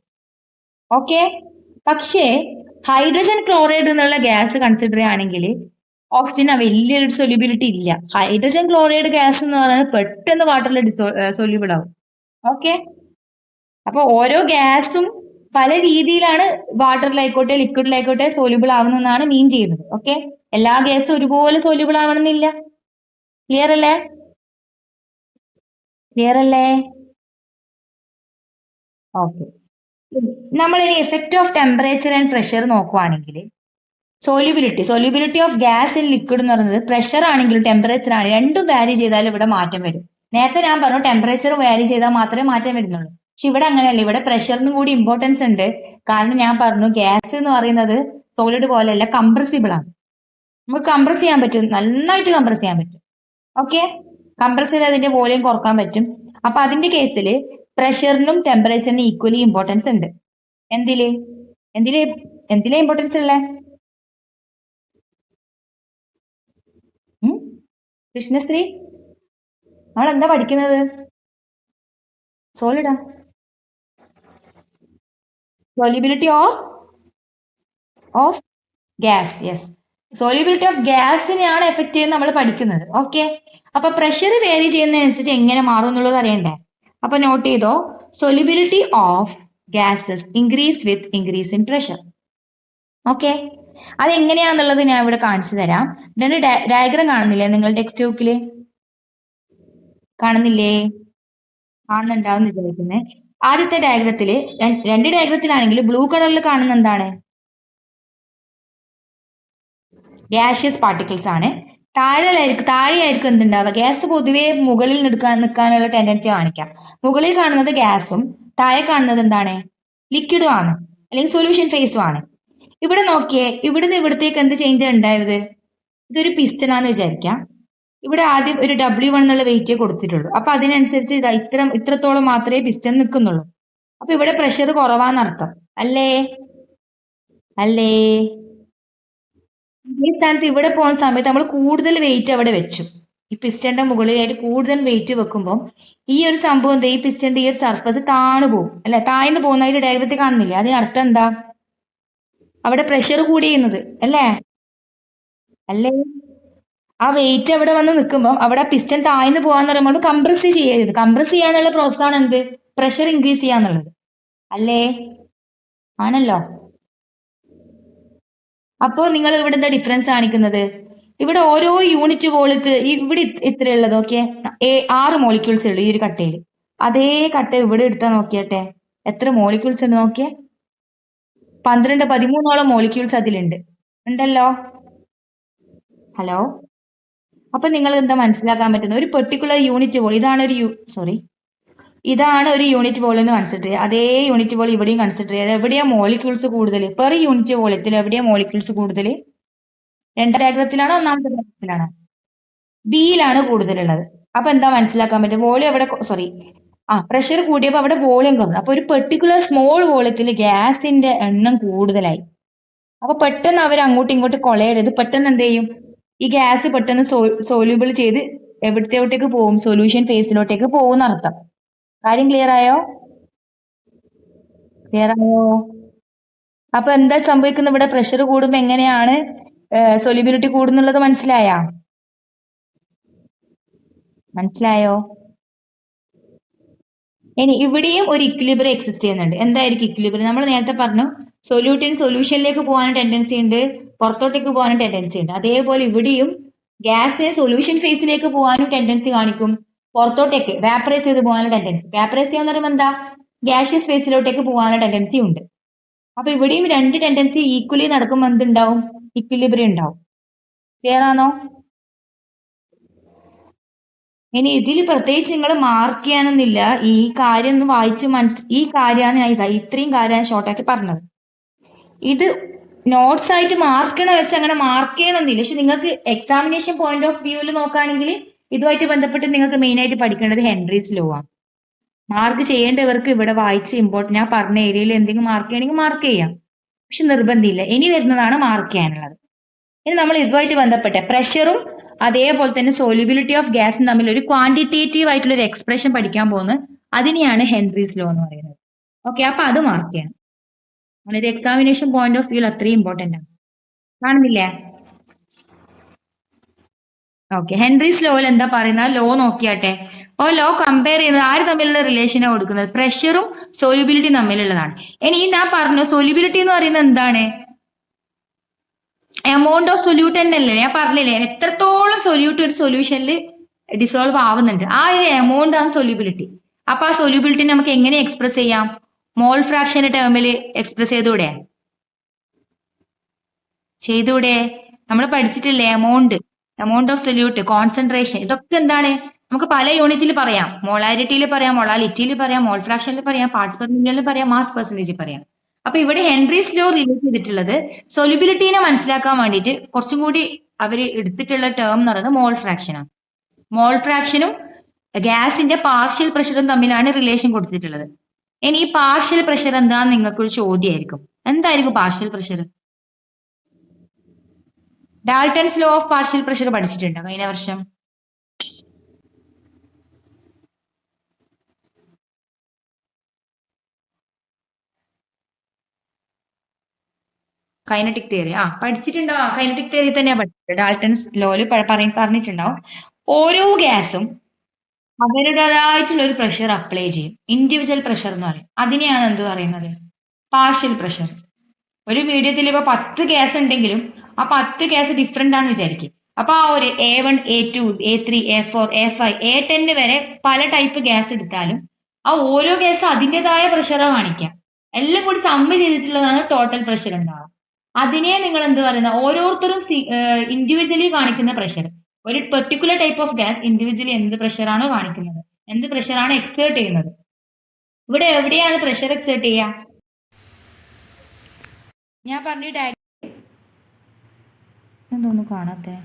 ഓക്കെ, പക്ഷേ ഹൈഡ്രജൻ ക്ലോറൈഡ് എന്നുള്ള ഗ്യാസ് കൺസിഡർ ചെയ്യുകയാണെങ്കിൽ ഓക്സിജന് വലിയൊരു സൊല്യൂബിലിറ്റി ഇല്ല. ഹൈഡ്രജൻ ക്ലോറൈഡ് ഗ്യാസ് എന്ന് പറയുന്നത് പെട്ടെന്ന് വാട്ടറിൽ സൊല്യൂബിൾ ആവും. ഓക്കെ, അപ്പൊ ഓരോ ഗ്യാസും പല രീതിയിലാണ് വാട്ടറിലായിക്കോട്ടെ ലിക്വിഡിലായിക്കോട്ടെ സോല്യൂബിൾ ആവുന്നതെന്നാണ് മീൻ ചെയ്യുന്നത്. ഓക്കെ, എല്ലാ ഗ്യാസും ഒരുപോലെ സോല്യൂബിൾ ആവണമെന്നില്ല. ക്ലിയർ അല്ലേ? ക്ലിയർ അല്ലേ? ഓക്കെ, നമ്മൾ ഇനി effect of temperature and pressure നോക്കുവാണെങ്കിൽ സോല്യൂബിലിറ്റി ഓഫ് ഗ്യാസ് ഇൻ ലിക്വിഡ് എന്ന് പറയുന്നത് പ്രഷർ ആണെങ്കിലും ടെമ്പറേച്ചർ ആണ് രണ്ടും വാരി ചെയ്താലും ഇവിടെ മാറ്റം വരും. നേരത്തെ ഞാൻ പറഞ്ഞു ടെമ്പറേച്ചർ വാരി ചെയ്താൽ മാത്രമേ മാറ്റം വരുന്നുള്ളൂ. പക്ഷെ ഇവിടെ അങ്ങനെയല്ല, ഇവിടെ പ്രഷറിനും കൂടി ഇമ്പോർട്ടൻസ് ഉണ്ട്. കാരണം ഞാൻ പറഞ്ഞു ഗ്യാസ് എന്ന് പറയുന്നത് സോളിഡ് പോലെയല്ല, കംപ്രസിബിൾ ആണ്. നമുക്ക് കംപ്രസ് ചെയ്യാൻ പറ്റും, നന്നായിട്ട് കംപ്രസ് ചെയ്യാൻ പറ്റും. ഓക്കെ, കംപ്രസ് ചെയ്ത് അതിന്റെ വോളിയം കുറക്കാൻ പറ്റും. അപ്പൊ അതിന്റെ കേസിൽ പ്രഷറിനും ടെമ്പറേച്ചറിനും ഈക്വലി ഇമ്പോർട്ടൻസ് ഉണ്ട്. എന്തില് എന്തില് എന്തിലെ ഇമ്പോർട്ടൻസ് ഉള്ളേ? കൃഷ്ണശ്രീ, നമ്മൾ എന്താ പഠിക്കുന്നത്? സോളിഡാ. Solubility of gas. Yes, solubility of ഗ്യാസിനെയാണ് എഫക്ട് ചെയ്യുന്നത് നമ്മൾ പഠിക്കുന്നത്. ഓക്കെ, അപ്പൊ പ്രഷർ വേരി ചെയ്യുന്നതനുസരിച്ച് എങ്ങനെ മാറും എന്നുള്ളത് അറിയണ്ടേ? അപ്പൊ നോട്ട് ചെയ്തോ, solubility of gases increase with increase in pressure. Okay, അതെങ്ങനെയാന്നുള്ളത് ഞാൻ ഇവിടെ കാണിച്ചു തരാം. ഇതിന്റെ ഡയഗ്രാം കാണുന്നില്ലേ നിങ്ങൾ ടെക്സ്റ്റ് ബുക്കില്? കാണുന്നില്ലേ? കാണുന്നുണ്ടാവും വിചാരിക്കുന്നത്. ആദ്യത്തെ ഡയഗ്രത്തില്, രണ്ട് ഡയഗ്രത്തിലാണെങ്കിൽ ബ്ലൂ കളറിൽ കാണുന്ന എന്താണ്? ഗ്യാഷ്യസ് പാർട്ടിക്കിൾസ് ആണ്. താഴെയായിരിക്കും എന്തുണ്ടാവുക? ഗ്യാസ് പൊതുവേ മുകളിൽ നിൽക്കാനുള്ള ടെൻഡൻസി കാണിക്കാം. മുകളിൽ കാണുന്നത് ഗ്യാസും താഴെ കാണുന്നത് എന്താണ്? ലിക്വിഡും ആണ്, അല്ലെങ്കിൽ സൊല്യൂഷൻ ഫേസും ആണ്. ഇവിടെ നോക്കിയേ, ഇവിടുന്ന് ഇവിടത്തേക്ക് എന്ത് ചേഞ്ച് ഉണ്ടായത്? ഇതൊരു പിസ്റ്റൺ ആണെന്ന് വിചാരിക്കാം. ഇവിടെ ആദ്യം ഒരു W1 എന്നുള്ള വെയിറ്റേ കൊടുത്തിട്ടുള്ളൂ. അപ്പൊ അതിനനുസരിച്ച് ഇത്രത്തോളം മാത്രമേ പിസ്റ്റൺ നിൽക്കുന്നുള്ളൂ. അപ്പൊ ഇവിടെ പ്രഷർ കുറവാന്നർത്ഥം അല്ലേ? അല്ലേ? ഈ സ്ഥാനത്ത് ഇവിടെ പോകുന്ന സമയത്ത് നമ്മൾ കൂടുതൽ വെയിറ്റ് അവിടെ വെച്ചു. ഈ പിസ്റ്റന്റെ മുകളിലായിട്ട് കൂടുതൽ വെയിറ്റ് വെക്കുമ്പോൾ ഈ ഒരു സംഭവം എന്താ, ഈ പിസ്റ്റന്റെ ഈ ഒരു സർഫസ് താണു പോകും അല്ലെ? താഴ്ന്നു പോകുന്നതായിട്ട് ഡയഗ്രത്തിൽ കാണുന്നില്ല. അതിനർത്ഥം എന്താ? അവിടെ പ്രഷർ കൂടിയുന്നത് അല്ലേ? അല്ലേ? ആ വെയിറ്റ് അവിടെ വന്ന് നിൽക്കുമ്പോൾ അവിടെ പിസ്റ്റൻ താഴ്ന്നു പോകാന്ന് പറയുമ്പോൾ കംപ്രസ് ചെയ്യരുത്. കംപ്രസ് ചെയ്യാനുള്ള പ്രോസസ്സാണ് എന്ത്? പ്രഷർ ഇൻക്രീസ് ചെയ്യാന്നുള്ളത് അല്ലേ? ആണല്ലോ. അപ്പോ നിങ്ങൾ ഇവിടെ എന്താ ഡിഫറൻസ് കാണിക്കുന്നത്? ഇവിടെ ഓരോ യൂണിറ്റ് വോളിയത്ത് ഇവിടെ ഇത്രയുള്ളത് ഓക്കെ, 6 മോളിക്യൂൾസ് ഉള്ളു ഈ ഒരു കട്ടയിൽ. അതേ കട്ട ഇവിടെ എടുത്താൽ നോക്കിയട്ടെ, എത്ര മോളിക്യൂൾസ് ഉണ്ട് നോക്കിയേ? 12-13ഓളം മോളിക്യൂൾസ് അതിലുണ്ട്. ഉണ്ടല്ലോ. ഹലോ? അപ്പൊ നിങ്ങൾ എന്താ മനസ്സിലാക്കാൻ പറ്റുന്നത്? ഒരു പെർട്ടിക്കുലർ യൂണിറ്റ് വോളിയം ഇതാണ് ഒരു യൂണിറ്റ് വോളിയം എന്ന് കൺസിഡർ ചെയ്യുക. അതേ യൂണിറ്റ് വോളിയം ഇവിടെയും കൺസിഡർ ചെയ്യുക. എവിടെയാ മോളിക്യൂൾസ് കൂടുതൽ? പെർ യൂണിറ്റ് വോളിയത്തിൽ എവിടെയാ മോളിക്യൂൾസ് കൂടുതൽ? രണ്ടാം ഡയഗ്രത്തിലാണോ ഒന്നാമത്തെ ഡയഗ്രത്തിലാണോ? ബിയിലാണ് കൂടുതലുള്ളത്. അപ്പൊ എന്താ മനസ്സിലാക്കാൻ പറ്റും? വോളിയം അവിടെ പ്രഷർ കൂട്ടിയപ്പോൾ അവിടെ വോളിയം കുറഞ്ഞു. അപ്പൊ ഒരു പെർട്ടിക്കുലർ സ്മോൾ വോളിയത്തിൽ ഗ്യാസിന്റെ എണ്ണം കൂടുതലായി. അപ്പൊ പെട്ടെന്ന് അവർ അങ്ങോട്ടും ഇങ്ങോട്ടും കൊളയരുത്. പെട്ടെന്ന് എന്ത് ചെയ്യും? ഈ ഗ്യാസ് പെട്ടെന്ന് സോല്യൂബിൾ ചെയ്ത് എവിടത്തേക്ക് പോകും? സൊല്യൂഷൻ ഫേസിലോട്ടേക്ക് പോകുന്ന അർത്ഥം. കാര്യം ക്ലിയർ ആയോ? അപ്പൊ എന്താ സംഭവിക്കുന്നത്? ഇവിടെ പ്രഷർ കൂടുമ്പോ എങ്ങനെയാണ് സൊല്യൂബിലിറ്റി കൂടുന്നുള്ളത് മനസ്സിലായോ? ഇനി ഇവിടെയും ഒരു ഇക്വിലിബ്രിയം എക്സിസ്റ്റ് ചെയ്യുന്നുണ്ട്. എന്തായിരിക്കും ഇക്വിലിബ്രിയം? നമ്മൾ നേരത്തെ പറഞ്ഞു സൊല്യൂട്ടിന് സൊല്യൂഷനിലേക്ക് പോകാനും ടെൻഡൻസി ഉണ്ട്, പുറത്തോട്ടേക്ക് പോകാനും ടെൻഡൻസി ഉണ്ട്. അതേപോലെ ഇവിടെയും ഗ്യാസിന് സൊല്യൂഷൻ ഫേസിലേക്ക് പോകാനും ടെൻഡൻസി കാണിക്കും, പുറത്തോട്ടേക്ക് വാപ്പറൈസ് ചെയ്ത് പോകാനും ടെൻഡൻസി. വാപ്പറൈസ് ചെയ്യാന്ന് പറയുമ്പോൾ എന്താ? ഗ്യാഷ്യസ് ഫേസിലോട്ടേക്ക് പോകാനുള്ള ടെൻഡൻസി ഉണ്ട്. അപ്പൊ ഇവിടെയും രണ്ട് ടെൻഡൻസി ഈക്വലി നടക്കുമ്പോൾ എന്തുണ്ടാവും? ഇക്വിലിബ്രിയം ഉണ്ടാവും. ക്ലിയർ ആണോ? ഇനി ഇതിൽ പ്രത്യേകിച്ച് നിങ്ങൾ മാർക്ക് ചെയ്യാനൊന്നുമില്ല. ഈ കാര്യം ഒന്ന് വായിച്ച് ഈ കാര്യമാണ് ഞാൻ ഇത്രയും കാര്യം ഷോർട്ടാക്കി പറഞ്ഞത്. ഇത് നോട്ട്സ് ആയിട്ട് മാർക്ക് ചെയ്യണ വെച്ച് അങ്ങനെ മാർക്ക് ചെയ്യണമെന്നില്ല. പക്ഷെ നിങ്ങൾക്ക് എക്സാമിനേഷൻ പോയിന്റ് ഓഫ് വ്യൂവിൽ നോക്കുകയാണെങ്കിൽ ഇതുമായിട്ട് ബന്ധപ്പെട്ട് നിങ്ങൾക്ക് മെയിൻ ആയിട്ട് പഠിക്കേണ്ടത് ഹെൻറീസ് ലോ ആണ്. മാർക്ക് ചെയ്യേണ്ടവർക്ക് ഇവിടെ വായിച്ച് ഞാൻ പറഞ്ഞ ഏരിയയിൽ എന്തെങ്കിലും മാർക്ക് ചെയ്യണമെങ്കിൽ മാർക്ക് ചെയ്യാം. പക്ഷെ നിർബന്ധമില്ല. ഇനി വരുന്നതാണ് മാർക്ക് ചെയ്യാനുള്ളത്. ഇനി നമ്മൾ ഇതുമായിട്ട് ബന്ധപ്പെട്ട പ്രഷറും അതേപോലെ തന്നെ സോല്യൂബിലിറ്റി ഓഫ് ഗ്യാസും തമ്മിൽ ഒരു ക്വാണ്ടിറ്റേറ്റീവ് ആയിട്ടുള്ള ഒരു എക്സ്പ്രഷൻ പഠിക്കാൻ പോകുന്നത്. അതിനെയാണ് ഹെൻറീസ് ലോ എന്ന് പറയുന്നത്. ഓക്കെ, അപ്പൊ അത് മാർക്ക് ചെയ്യണം. ഒരു എക്സാമിനേഷൻ പോയിന്റ് ഓഫ് വ്യൂ അത്രയും ഇമ്പോർട്ടന്റ് ആണ്. കാണുന്നില്ലേ? ഓക്കെ, ഹെൻറീസ് ലോയിൽ എന്താ പറയുന്നത്? ലോ നോക്കിയാട്ടെ. ലോ കമ്പയർ ചെയ്യുന്നത് ആര് തമ്മിലുള്ള റിലേഷനാണ് കൊടുക്കുന്നത്? പ്രഷറും സോല്യൂബിലിറ്റിയും തമ്മിലുള്ളതാണ്. ഇനി ഞാൻ പറഞ്ഞു സോല്യൂബിലിറ്റി എന്ന് പറയുന്നത് എന്താണ്? എമൗണ്ട് ഓഫ് സൊല്യൂട്ട് തന്നെയല്ലേ? ഞാൻ പറഞ്ഞില്ലേ എത്രത്തോളം സൊല്യൂട്ട് ഒരു സൊല്യൂഷനിൽ ഡിസോൾവ് ആവുന്നുണ്ട്, ആ ഒരു എമൗണ്ട് ആണ് സൊല്യൂബിലിറ്റി. അപ്പൊ ആ സൊല്യൂബിലിറ്റി നമുക്ക് എങ്ങനെ എക്സ്പ്രസ് ചെയ്യാം? മോൾ ഫ്രാക്ഷന്റെ ടേമിൽ എക്സ്പ്രസ് ചെയ്തൂടെ? നമ്മൾ പഠിച്ചിട്ടില്ലേ? എമൗണ്ട് ഓഫ് സൊല്യൂട്ട്, കോൺസെൻട്രേഷൻ, ഇതൊക്കെ എന്താണ്? നമുക്ക് പല യൂണിറ്റിൽ പറയാം. മോളാരിറ്റിയിൽ പറയാം, മൊളാലിറ്റിയിൽ പറയാം, മോൾ ഫ്രാക്ഷനിൽ പറയാം, പാർട്സ് പെർ മില്യണിൽ പറയാം, മാസ് പെർസെന്റേജിൽ പറയാം. അപ്പൊ ഇവിടെ ഹെൻറീസ് ലോ റിലേറ്റ് ചെയ്തിട്ടുള്ളത് സൊല്യൂബിലിറ്റീനെ മനസ്സിലാക്കാൻ വേണ്ടിയിട്ട് കുറച്ചും കൂടി അവർ എടുത്തിട്ടുള്ള ടേം എന്ന് പറയുന്നത് മോൾ ഫ്രാക്ഷൻ ആണ്. മോൾ ഫ്രാക്ഷനും ഗ്യാസിന്റെ പാർഷ്യൽ പ്രഷറും തമ്മിലാണ് റിലേഷൻ കൊടുത്തിട്ടുള്ളത്. ഇനി ഈ പാർഷ്യൽ പ്രഷർ എന്താന്ന് നിങ്ങൾക്കൊരു ചോദ്യമായിരിക്കും. എന്തായിരിക്കും partial pressure? Dalton's law of partial pressure പഠിച്ചിട്ടുണ്ടോ കഴിഞ്ഞ വർഷം? കൈനറ്റിക് തിയറി പഠിച്ചിട്ടുണ്ടോ? കൈനറ്റിക് തിയറി തന്നെയാ പഠിച്ചത്. ഡാൾട്ടൺസ് ലോയിൽ പറഞ്ഞിട്ടുണ്ടാവും ഓരോ ഗ്യാസും അവരുടേതായിട്ടുള്ള ഒരു പ്രഷർ അപ്ലൈ ചെയ്യും. ഇൻഡിവിജ്വൽ പ്രഷർ എന്ന് പറയും. അതിനെയാണ് എന്ത് പറയുന്നത്? Partial pressure. ഒരു മീഡിയത്തിൽ ഇപ്പൊ 10 ഗ്യാസ് ഉണ്ടെങ്കിലും ആ 10 ഗ്യാസ് ഡിഫറെന്റ് ആണെന്ന് വിചാരിക്കും. അപ്പൊ ആ ഒരു A1, A2, A3, A4, A5, A10 വരെ പല ടൈപ്പ് ഗ്യാസ് എടുത്താലും ആ ഓരോ ഗ്യാസും അതിൻ്റെതായ പ്രഷറാണ് കാണിക്കാം. എല്ലാം കൂടി സമ്മ് ചെയ്തിട്ടുള്ളതാണ് ടോട്ടൽ പ്രഷർ ഉണ്ടാവുക. അതിനെ നിങ്ങൾ എന്ത് പറയുന്നത്? ഓരോരുത്തരും ഇൻഡിവിജ്വലി കാണിക്കുന്ന പ്രഷർ. ഒരു particular type of gas individually എന്ത് പ്രഷറാണോ കാണിക്കുന്നത്, എന്ത് പ്രഷറാണ് എക്സേർട്ട് ചെയ്യുന്നത്. ഇവിടെ എവിടെയാണ് പ്രഷർ എക്സേർട്ട് ചെയ്യുക? ഞാൻ പറഞ്ഞ എന്തോന്നു കാണാത്തെ?